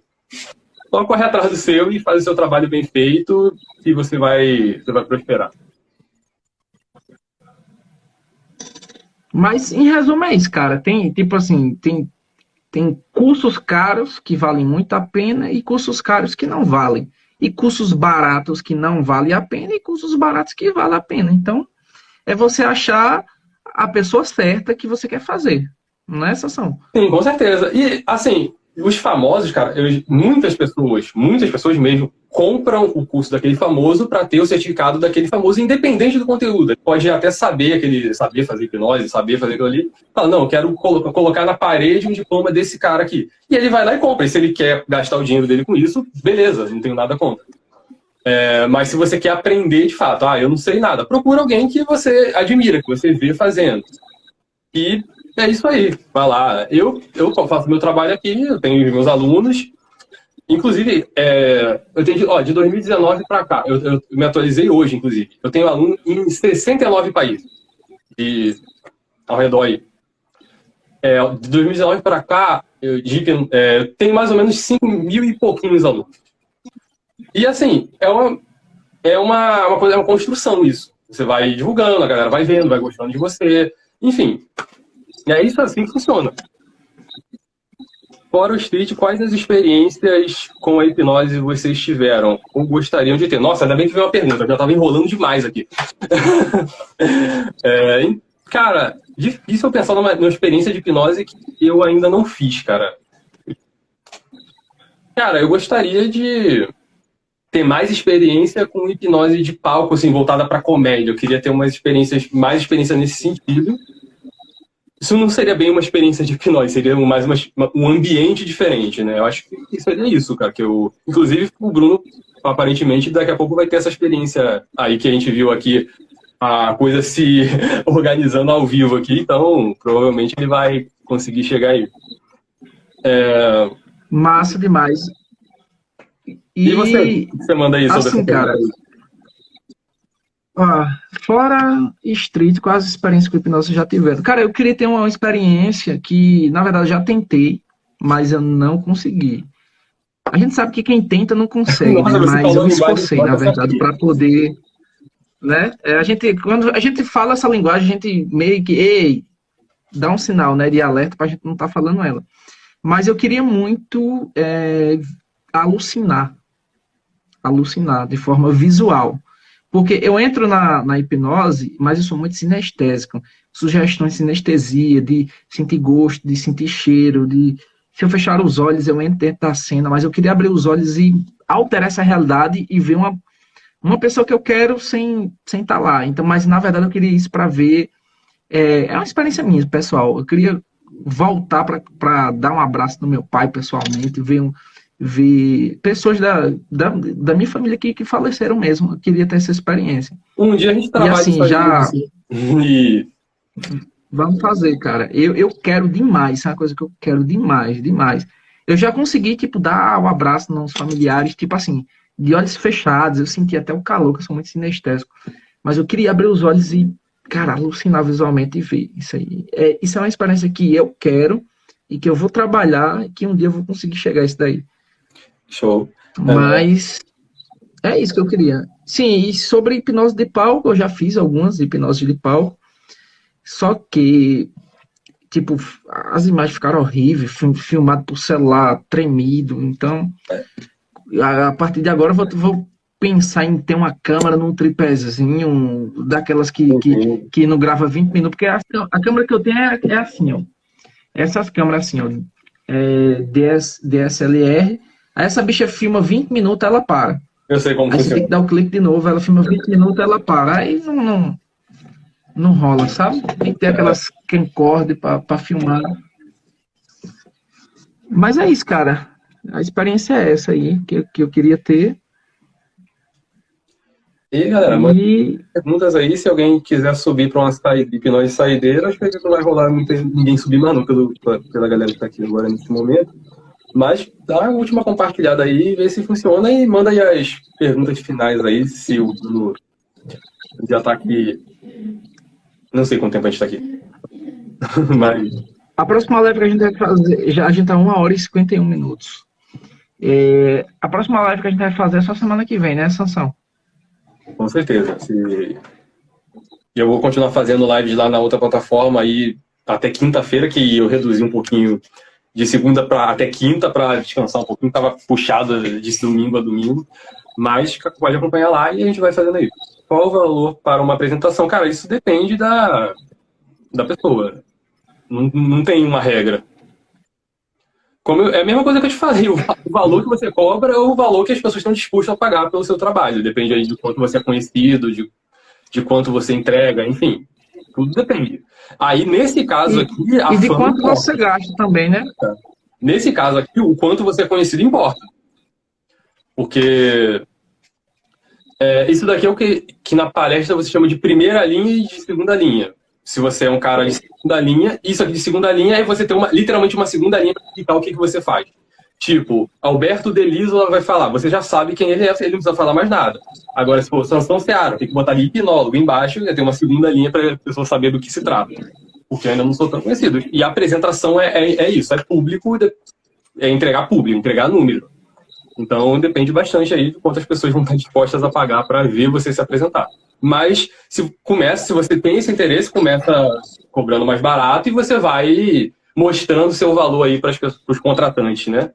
Só corre atrás do seu e faz o seu trabalho bem feito e você vai prosperar. Mas, em resumo, é isso, cara. Tem, tipo assim, tem cursos caros que valem muito a pena e cursos caros que não valem. E cursos baratos que não valem a pena e cursos baratos que valem a pena. Então, é você achar a pessoa certa que você quer fazer. Não é, Sansão? Sim, com certeza. E, assim, os famosos, cara, muitas pessoas mesmo, compram o curso daquele famoso para ter o certificado daquele famoso, independente do conteúdo. Ele pode até saber fazer hipnose, saber fazer aquilo ali. Fala, não, eu quero colocar na parede um diploma desse cara aqui. E ele vai lá e compra. E se ele quer gastar o dinheiro dele com isso, beleza, não tenho nada contra. Mas se você quer aprender de fato, eu não sei nada, procura alguém que você admira, que você vê fazendo. E é isso aí, vai lá. Eu faço meu trabalho aqui, eu tenho meus alunos. Inclusive, eu tenho de 2019 para cá, eu me atualizei hoje, inclusive. Eu tenho aluno em 69 países ao redor aí. De 2019 para cá, eu tenho mais ou menos 5 mil e pouquinhos alunos. E assim, é uma construção isso. Você vai divulgando, a galera vai vendo, vai gostando de você. Enfim, é isso assim que funciona. Fora o street, quais as experiências com a hipnose vocês tiveram ou gostariam de ter? Nossa, ainda bem que veio uma pergunta, eu já estava enrolando demais aqui. Cara, difícil eu pensar numa experiência de hipnose que eu ainda não fiz, cara. Cara, eu gostaria de ter mais experiência com hipnose de palco, assim, voltada para comédia. Eu queria ter mais experiência nesse sentido. Isso não seria bem uma experiência de hipnose, seria mais um ambiente diferente, né? Eu acho que seria isso, cara. Inclusive, o Bruno, aparentemente, daqui a pouco vai ter essa experiência aí que a gente viu aqui, a coisa se organizando ao vivo aqui, então provavelmente ele vai conseguir chegar aí. Massa demais. E você? O que você manda aí sobre assim, essa cara, fora street, quais experiências com hipnose já tiveram? Cara, eu queria ter uma experiência que, na verdade, já tentei, mas eu não consegui. A gente sabe que quem tenta não consegue, Nossa, né? Mas eu me linguagem esforcei, na verdade, sabia. para poder, né? Quando a gente fala essa linguagem, a gente meio que, dá um sinal, né, de alerta para a gente não estar falando ela. Mas eu queria muito alucinar de forma visual. Porque eu entro na hipnose, mas eu sou muito sinestésico. Sugestões de sinestesia, de sentir gosto, de sentir cheiro, se eu fechar os olhos, eu entro dentro da cena, mas eu queria abrir os olhos e alterar essa realidade e ver uma pessoa que eu quero sem estar lá. Então, mas na verdade eu queria isso para ver. É uma experiência minha, pessoal. Eu queria voltar para dar um abraço no meu pai pessoalmente, ver pessoas da minha família que faleceram mesmo. Eu queria ter essa experiência. Um dia a gente trabalha assim, assim. E vamos fazer, cara. Eu quero demais, isso é uma coisa que eu quero demais, demais. Eu já consegui, tipo, dar um abraço nos familiares, tipo assim, de olhos fechados. Eu senti até o calor, que eu sou muito sinestésico. Mas eu queria abrir os olhos e, cara, alucinar visualmente e ver isso aí. Isso é uma experiência que eu quero e que eu vou trabalhar e que um dia eu vou conseguir chegar a isso daí. Show. Mas é isso que eu queria. Sim, e sobre hipnose de palco, eu já fiz algumas hipnoses de palco, só que, tipo, as imagens ficaram horríveis, filmado por celular, tremido, então, a partir de agora eu vou pensar em ter uma câmera num tripézinho, daquelas que não grava 20 minutos, porque a câmera que eu tenho é assim, ó. Essas câmeras assim, ó, DSLR. Aí essa bicha filma 20 minutos, ela para. Eu sei como aí você tem que dar o clique de novo, ela filma 20 minutos, ela para. Aí não rola, sabe? Tem que ter aquelas camcorder para filmar. Mas é isso, cara. A experiência é essa aí, que eu queria ter. E galera, manda E perguntas aí. Se alguém quiser subir para uma hipnose saideira, acho que não vai rolar ninguém subir mais, não, pela galera que tá aqui agora nesse momento. Mas dá a última compartilhada aí, vê se funciona e manda aí as perguntas finais aí, se o Bruno já tá aqui. Não sei quanto tempo a gente tá aqui. Mas a próxima live que a gente vai fazer, já a gente tá 1h51. A próxima live que a gente vai fazer é só semana que vem, né, Sansão? com certeza. Eu vou continuar fazendo lives lá na outra plataforma aí até quinta-feira, que eu reduzi um pouquinho de segunda até quinta para descansar um pouquinho, tava puxado de domingo a domingo, mas pode acompanhar lá e a gente vai fazendo aí. Qual o valor para uma apresentação? Cara, isso depende da pessoa. Não tem uma regra. É a mesma coisa que eu te falei, o valor que você cobra é o valor que as pessoas estão dispostas a pagar pelo seu trabalho. Depende aí de quanto você é conhecido, de quanto você entrega, enfim. Tudo depende. Aí, nesse caso aqui... E de quanto você gasta também, né? Nesse caso aqui, o quanto você é conhecido importa. Porque isso daqui é o que na palestra você chama de primeira linha e de segunda linha. Se você é um cara de segunda linha, isso aqui de segunda linha é você ter literalmente uma segunda linha para explicar o que você faz. Tipo, Alberto Delisola vai falar, você já sabe quem ele é, ele não precisa falar mais nada. Agora, se for Sansão Seara, tem que botar ali hipnólogo embaixo, tem uma segunda linha para a pessoa saber do que se trata. Porque eu ainda não sou tão conhecido. E a apresentação é isso, é público, é entregar público, entregar número. Então, depende bastante aí de quantas pessoas vão estar dispostas a pagar para ver você se apresentar. Mas, se você tem esse interesse, começa cobrando mais barato e você vai mostrando seu valor aí para os contratantes, né?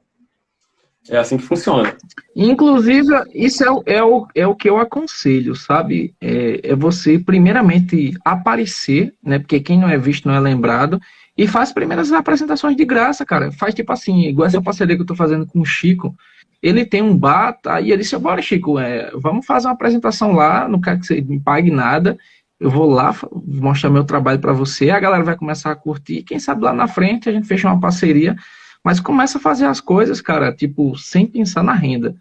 É assim que funciona. Inclusive, isso é o que eu aconselho, sabe? É você, primeiramente, aparecer, né? Porque quem não é visto não é lembrado. E faz primeiras apresentações de graça, cara. Faz tipo assim, igual essa parceria que eu tô fazendo com o Chico. Ele tem um bar, tá? E ele disse, bora, Chico, vamos fazer uma apresentação lá, não quero que você me pague nada. Eu vou lá mostrar meu trabalho para você, a galera vai começar a curtir. Quem sabe lá na frente a gente fecha uma parceria. Mas começa a fazer as coisas, cara, tipo, sem pensar na renda.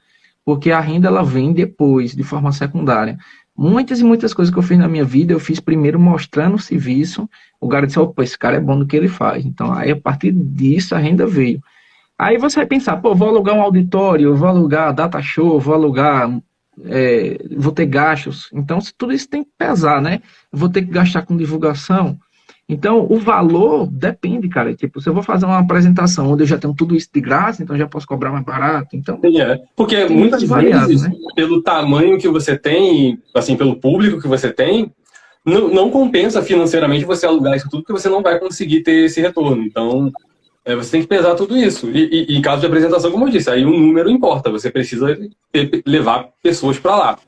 Porque a renda, ela vem depois, de forma secundária. Muitas e muitas coisas que eu fiz na minha vida, eu fiz primeiro mostrando o serviço. O cara disse, opa, esse cara é bom no que ele faz. Então, aí, a partir disso, a renda veio. Aí você vai pensar, pô, vou alugar um auditório, vou alugar data show, vou alugar... vou ter gastos. Então, tudo isso tem que pesar, né? Vou ter que gastar com divulgação. Então, o valor depende, cara. Tipo, se eu vou fazer uma apresentação onde eu já tenho tudo isso de graça, então já posso cobrar mais barato. Então, porque muitas vezes, né? Pelo tamanho que você tem, assim, pelo público que você tem, não compensa financeiramente você alugar isso tudo, porque você não vai conseguir ter esse retorno. Então, você tem que pesar tudo isso. E em caso de apresentação, como eu disse, aí o número importa. Você precisa levar pessoas para lá.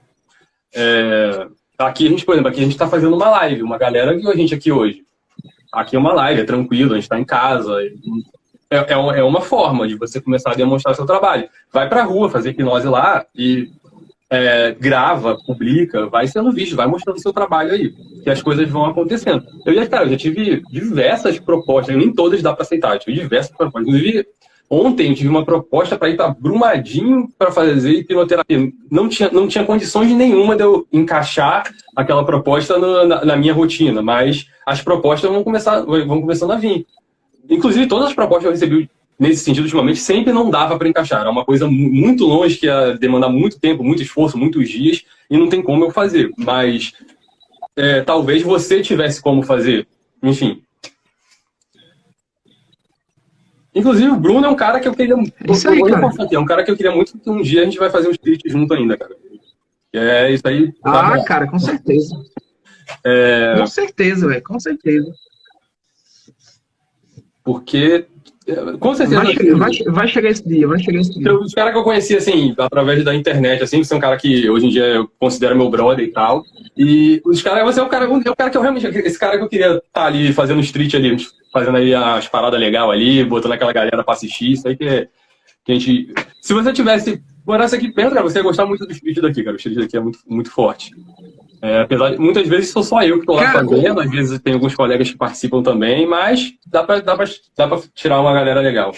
Aqui, por exemplo, aqui a gente está fazendo uma live. Uma galera viu a gente aqui hoje. Aqui é uma live, é tranquilo, a gente está em casa. É uma forma de você começar a demonstrar seu trabalho. Vai para a rua fazer hipnose lá e grava, publica, vai sendo visto, vai mostrando seu trabalho aí, que as coisas vão acontecendo. Eu já tive diversas propostas, nem todas dá para aceitar, eu tive diversas propostas. Inclusive, ontem eu tive uma proposta para ir para Brumadinho para fazer hipnoterapia. Não tinha condições nenhuma de eu encaixar aquela proposta na minha rotina, mas as propostas vão começando a vir. Inclusive, todas as propostas que eu recebi nesse sentido, ultimamente, sempre não dava para encaixar. Era uma coisa muito longe, que ia demandar muito tempo, muito esforço, muitos dias, e não tem como eu fazer. Mas talvez você tivesse como fazer. Enfim. Inclusive, o Bruno é um cara que eu queria... Isso aí, cara. É um cara que eu queria muito que um dia a gente vai fazer um split junto ainda, cara. Isso aí... Cara, com certeza. Com certeza, velho, com certeza. Porque... Com certeza. Vai chegar esse dia, vai chegar esse dia. Os caras que eu conheci, assim, através da internet, assim, você é um cara que hoje em dia eu considero meu brother e tal. E os caras, você é o cara que eu realmente, esse cara que eu queria estar ali fazendo street ali, fazendo aí as paradas legais ali, botando aquela galera pra assistir, isso aí que a gente... Se você morasse aqui perto, cara, você ia gostar muito do street daqui, cara. O street daqui é muito, muito forte. Apesar de muitas vezes sou só eu que estou lá fazendo, às vezes tem alguns colegas que participam também, mas dá pra tirar uma galera legal.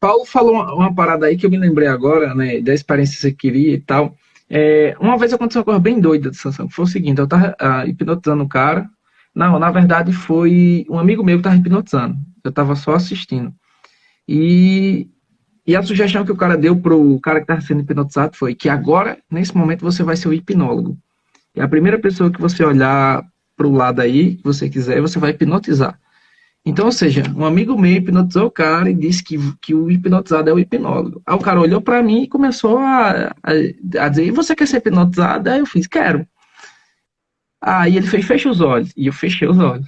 Paulo falou uma parada aí que eu me lembrei agora, né, da experiência que você queria e tal. Uma vez aconteceu uma coisa bem doida de Sansão, que foi o seguinte, eu tava hipnotizando o cara. Não, na verdade foi um amigo meu que tava hipnotizando. Eu tava só assistindo. E, e a sugestão que o cara deu pro cara que tava sendo hipnotizado foi que agora, nesse momento, você vai ser o hipnólogo. E a primeira pessoa que você olhar pro lado aí, que você quiser, você vai hipnotizar. Então, ou seja, um amigo meu hipnotizou o cara e disse que o hipnotizado é o hipnólogo. Aí o cara olhou pra mim e começou a dizer, e você quer ser hipnotizado? Aí eu fiz, quero. Aí ele fez, fecha os olhos. E eu fechei os olhos.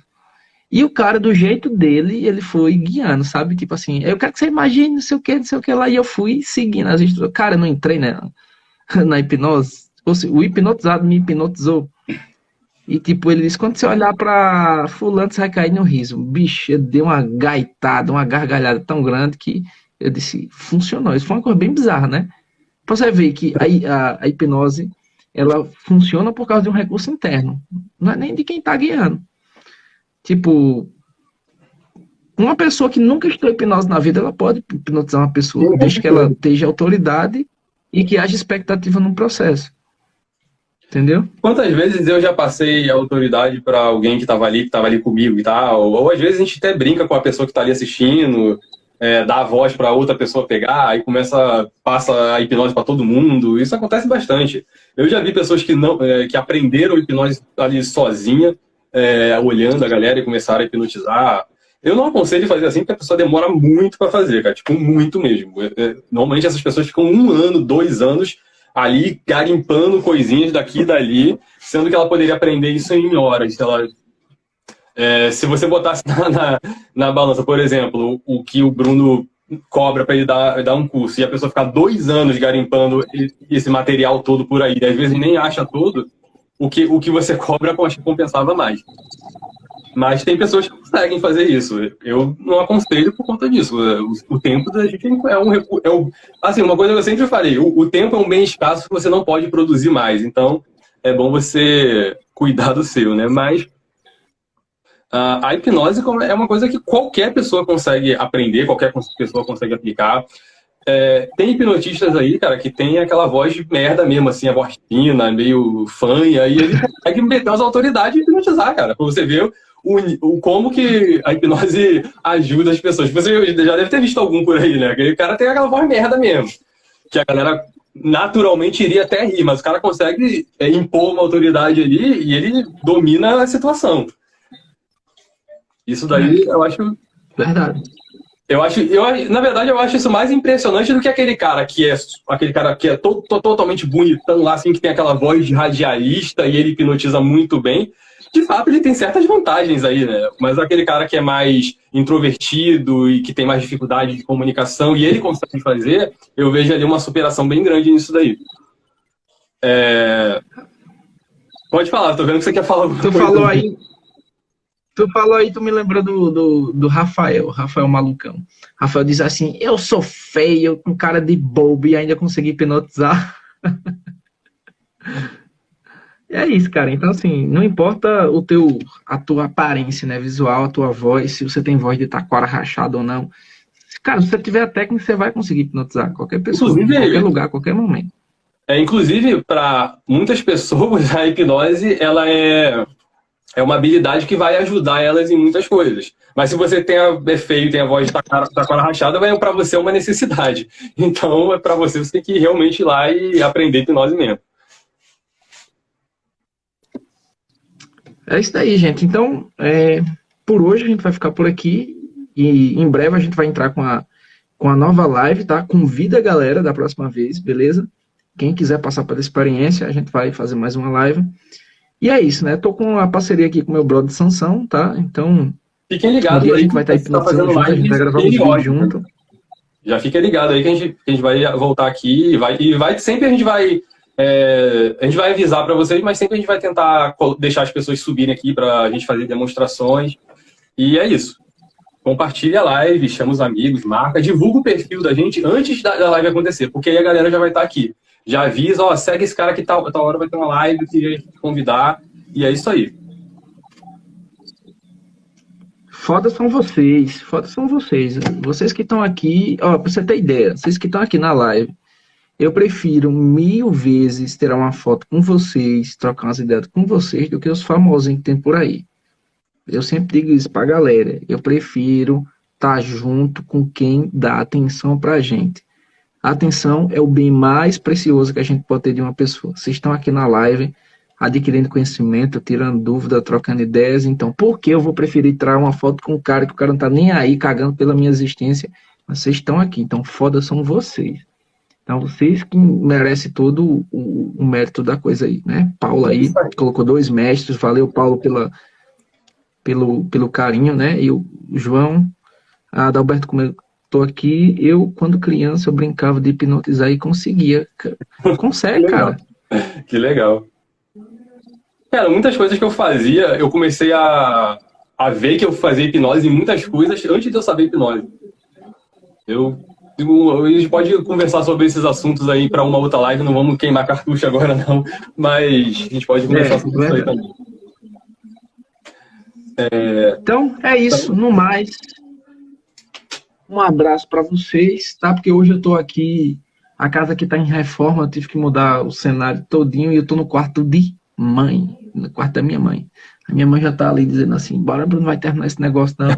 E o cara, do jeito dele, ele foi guiando, sabe? Tipo assim, eu quero que você imagine, não sei o que lá. E eu fui seguindo as instruções. Cara, eu não entrei na hipnose. Ou seja, o hipnotizado me hipnotizou. E tipo, ele disse, quando você olhar pra fulano, você vai cair no riso. Bicho, eu dei uma gaitada, uma gargalhada tão grande que eu disse, funcionou. Isso foi uma coisa bem bizarra, né? Pra você ver que a hipnose, ela funciona por causa de um recurso interno. Não é nem de quem tá guiando. Tipo, uma pessoa que nunca estudou hipnose na vida, ela pode hipnotizar uma pessoa, desde que ela esteja autoridade e que haja expectativa no processo. Entendeu? Quantas vezes eu já passei a autoridade para alguém que estava ali comigo e tal, ou às vezes a gente até brinca com a pessoa que está ali assistindo, dá a voz para outra pessoa pegar, aí passa a hipnose para todo mundo. Isso acontece bastante. Eu já vi pessoas que aprenderam hipnose ali sozinha, olhando a galera e começaram a hipnotizar. Eu não aconselho fazer assim, porque a pessoa demora muito para fazer, cara, tipo, muito mesmo. Normalmente essas pessoas ficam 1 ano, 2 anos ali garimpando coisinhas daqui e dali, sendo que ela poderia aprender isso em horas. Se você botasse na balança, por exemplo, o que o Bruno cobra para ele dar um curso, e a pessoa ficar 2 anos garimpando esse material todo por aí, e às vezes nem acha todo, o que você cobra, acho que compensava mais. Mas tem pessoas que conseguem fazer isso. Eu não aconselho por conta disso. O tempo da gente assim, uma coisa que eu sempre falei, o tempo é um bem escasso que você não pode produzir mais. Então, é bom você cuidar do seu, né? Mas a hipnose é uma coisa que qualquer pessoa consegue aprender, qualquer pessoa consegue aplicar. Tem hipnotistas aí, cara, que tem aquela voz de merda mesmo, assim, a voz fina, meio fanha, e ele consegue meter as autoridades e hipnotizar, cara, pra você ver como que a hipnose ajuda as pessoas. Você já deve ter visto algum por aí, né? Aquele cara tem aquela voz merda mesmo, que a galera naturalmente iria até rir, mas o cara consegue impor uma autoridade ali e ele domina a situação. Isso daí eu acho... Verdade. Na verdade, eu acho isso mais impressionante do que aquele cara que é totalmente bonitão lá, assim, que tem aquela voz de radialista e ele hipnotiza muito bem. De fato, ele tem certas vantagens aí, né? Mas aquele cara que é mais introvertido e que tem mais dificuldade de comunicação e ele consegue fazer, eu vejo ali uma superação bem grande nisso daí. Pode falar, tô vendo que você quer falar alguma coisa. Tu falou aí, tu me lembrou do Rafael Malucão. Rafael diz assim, eu sou feio, com cara de bobo e ainda consegui hipnotizar. É isso, cara. Então, assim, não importa a tua aparência, né, visual, a tua voz, se você tem voz de taquara rachada ou não. Cara, se você tiver a técnica, você vai conseguir hipnotizar qualquer pessoa, em qualquer lugar, qualquer momento. Inclusive, para muitas pessoas, a hipnose, ela é uma habilidade que vai ajudar elas em muitas coisas. Mas se você é feio, tem a voz de taquara rachada, para você é uma necessidade. Então, para você tem que realmente ir lá e aprender hipnose mesmo. É isso daí, gente. Então, por hoje a gente vai ficar por aqui e em breve a gente vai entrar com a nova live, tá? Convida a galera da próxima vez, beleza? Quem quiser passar pela experiência, a gente vai fazer mais uma live. E é isso, né? Tô com uma parceria aqui com o meu brother Sansão, tá? Então, fiquem ligados aí, a gente vai estar hipnotizando junto, a gente vai gravar um vídeo junto. Já fica ligado aí que a gente vai voltar aqui sempre a gente vai avisar para vocês, mas sempre a gente vai tentar deixar as pessoas subirem aqui para a gente fazer demonstrações. E é isso. Compartilha a live, chama os amigos, marca, divulga o perfil da gente antes da live acontecer, porque aí a galera já vai estar aqui. Já avisa, segue esse cara que tal hora vai ter uma live, queria te convidar. E é isso aí. Foda são vocês. Vocês que estão aqui, pra você ter ideia, vocês que estão aqui na live, Eu prefiro 1000 vezes tirar uma foto com vocês, trocar umas ideias com vocês, do que os famosinhos que tem por aí. Eu sempre digo isso pra galera. Eu prefiro estar junto com quem dá atenção pra gente. A atenção é o bem mais precioso que a gente pode ter de uma pessoa. Vocês estão aqui na live, adquirindo conhecimento, tirando dúvida, trocando ideias. Então, por que eu vou preferir tirar uma foto com um cara que o cara não tá nem aí, cagando pela minha existência? Vocês estão aqui. Então, foda são vocês. Então, vocês que merecem todo o mérito da coisa aí, né? Paulo aí colocou 2 mestres. Valeu, Paulo, pelo carinho, né? E o João, a Adalberto comentou aqui, quando criança, eu brincava de hipnotizar e conseguia. Consegue, cara. Que legal. Cara, muitas coisas que eu fazia, eu comecei a ver que eu fazia hipnose em muitas coisas antes de eu saber hipnose. A gente pode conversar sobre esses assuntos aí para uma outra live, não vamos queimar cartucho agora não, mas a gente pode conversar sobre isso aí também. Então, é isso, no mais. Um abraço para vocês, tá? Porque hoje eu tô aqui, a casa aqui tá em reforma, eu tive que mudar o cenário todinho e eu tô no quarto de mãe, no quarto da minha mãe. A minha mãe já tá ali dizendo assim, bora, Bruno, vai terminar esse negócio não,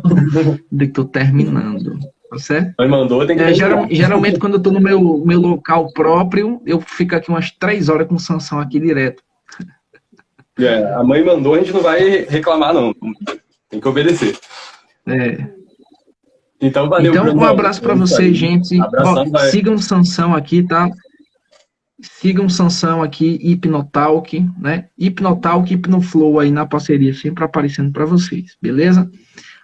de que tô terminando, tá certo? Mãe mandou, tem que geralmente quando eu tô no meu local próprio, eu fico aqui umas 3 horas com o Sansão aqui direto. A mãe mandou, a gente não vai reclamar não, tem que obedecer. Então, valeu. Então, um abraço para vocês, gente. Sigam o Sansão aqui, tá? Sigam o Sansão aqui, Hipnotalk, né? Hipnotalk, Hipnoflow aí na parceria, sempre aparecendo para vocês, beleza?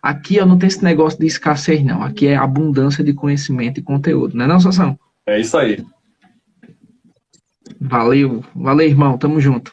Aqui, ó, não tem esse negócio de escassez, não. Aqui é abundância de conhecimento e conteúdo, não é não, Sansão? É isso aí. Valeu, irmão. Tamo junto.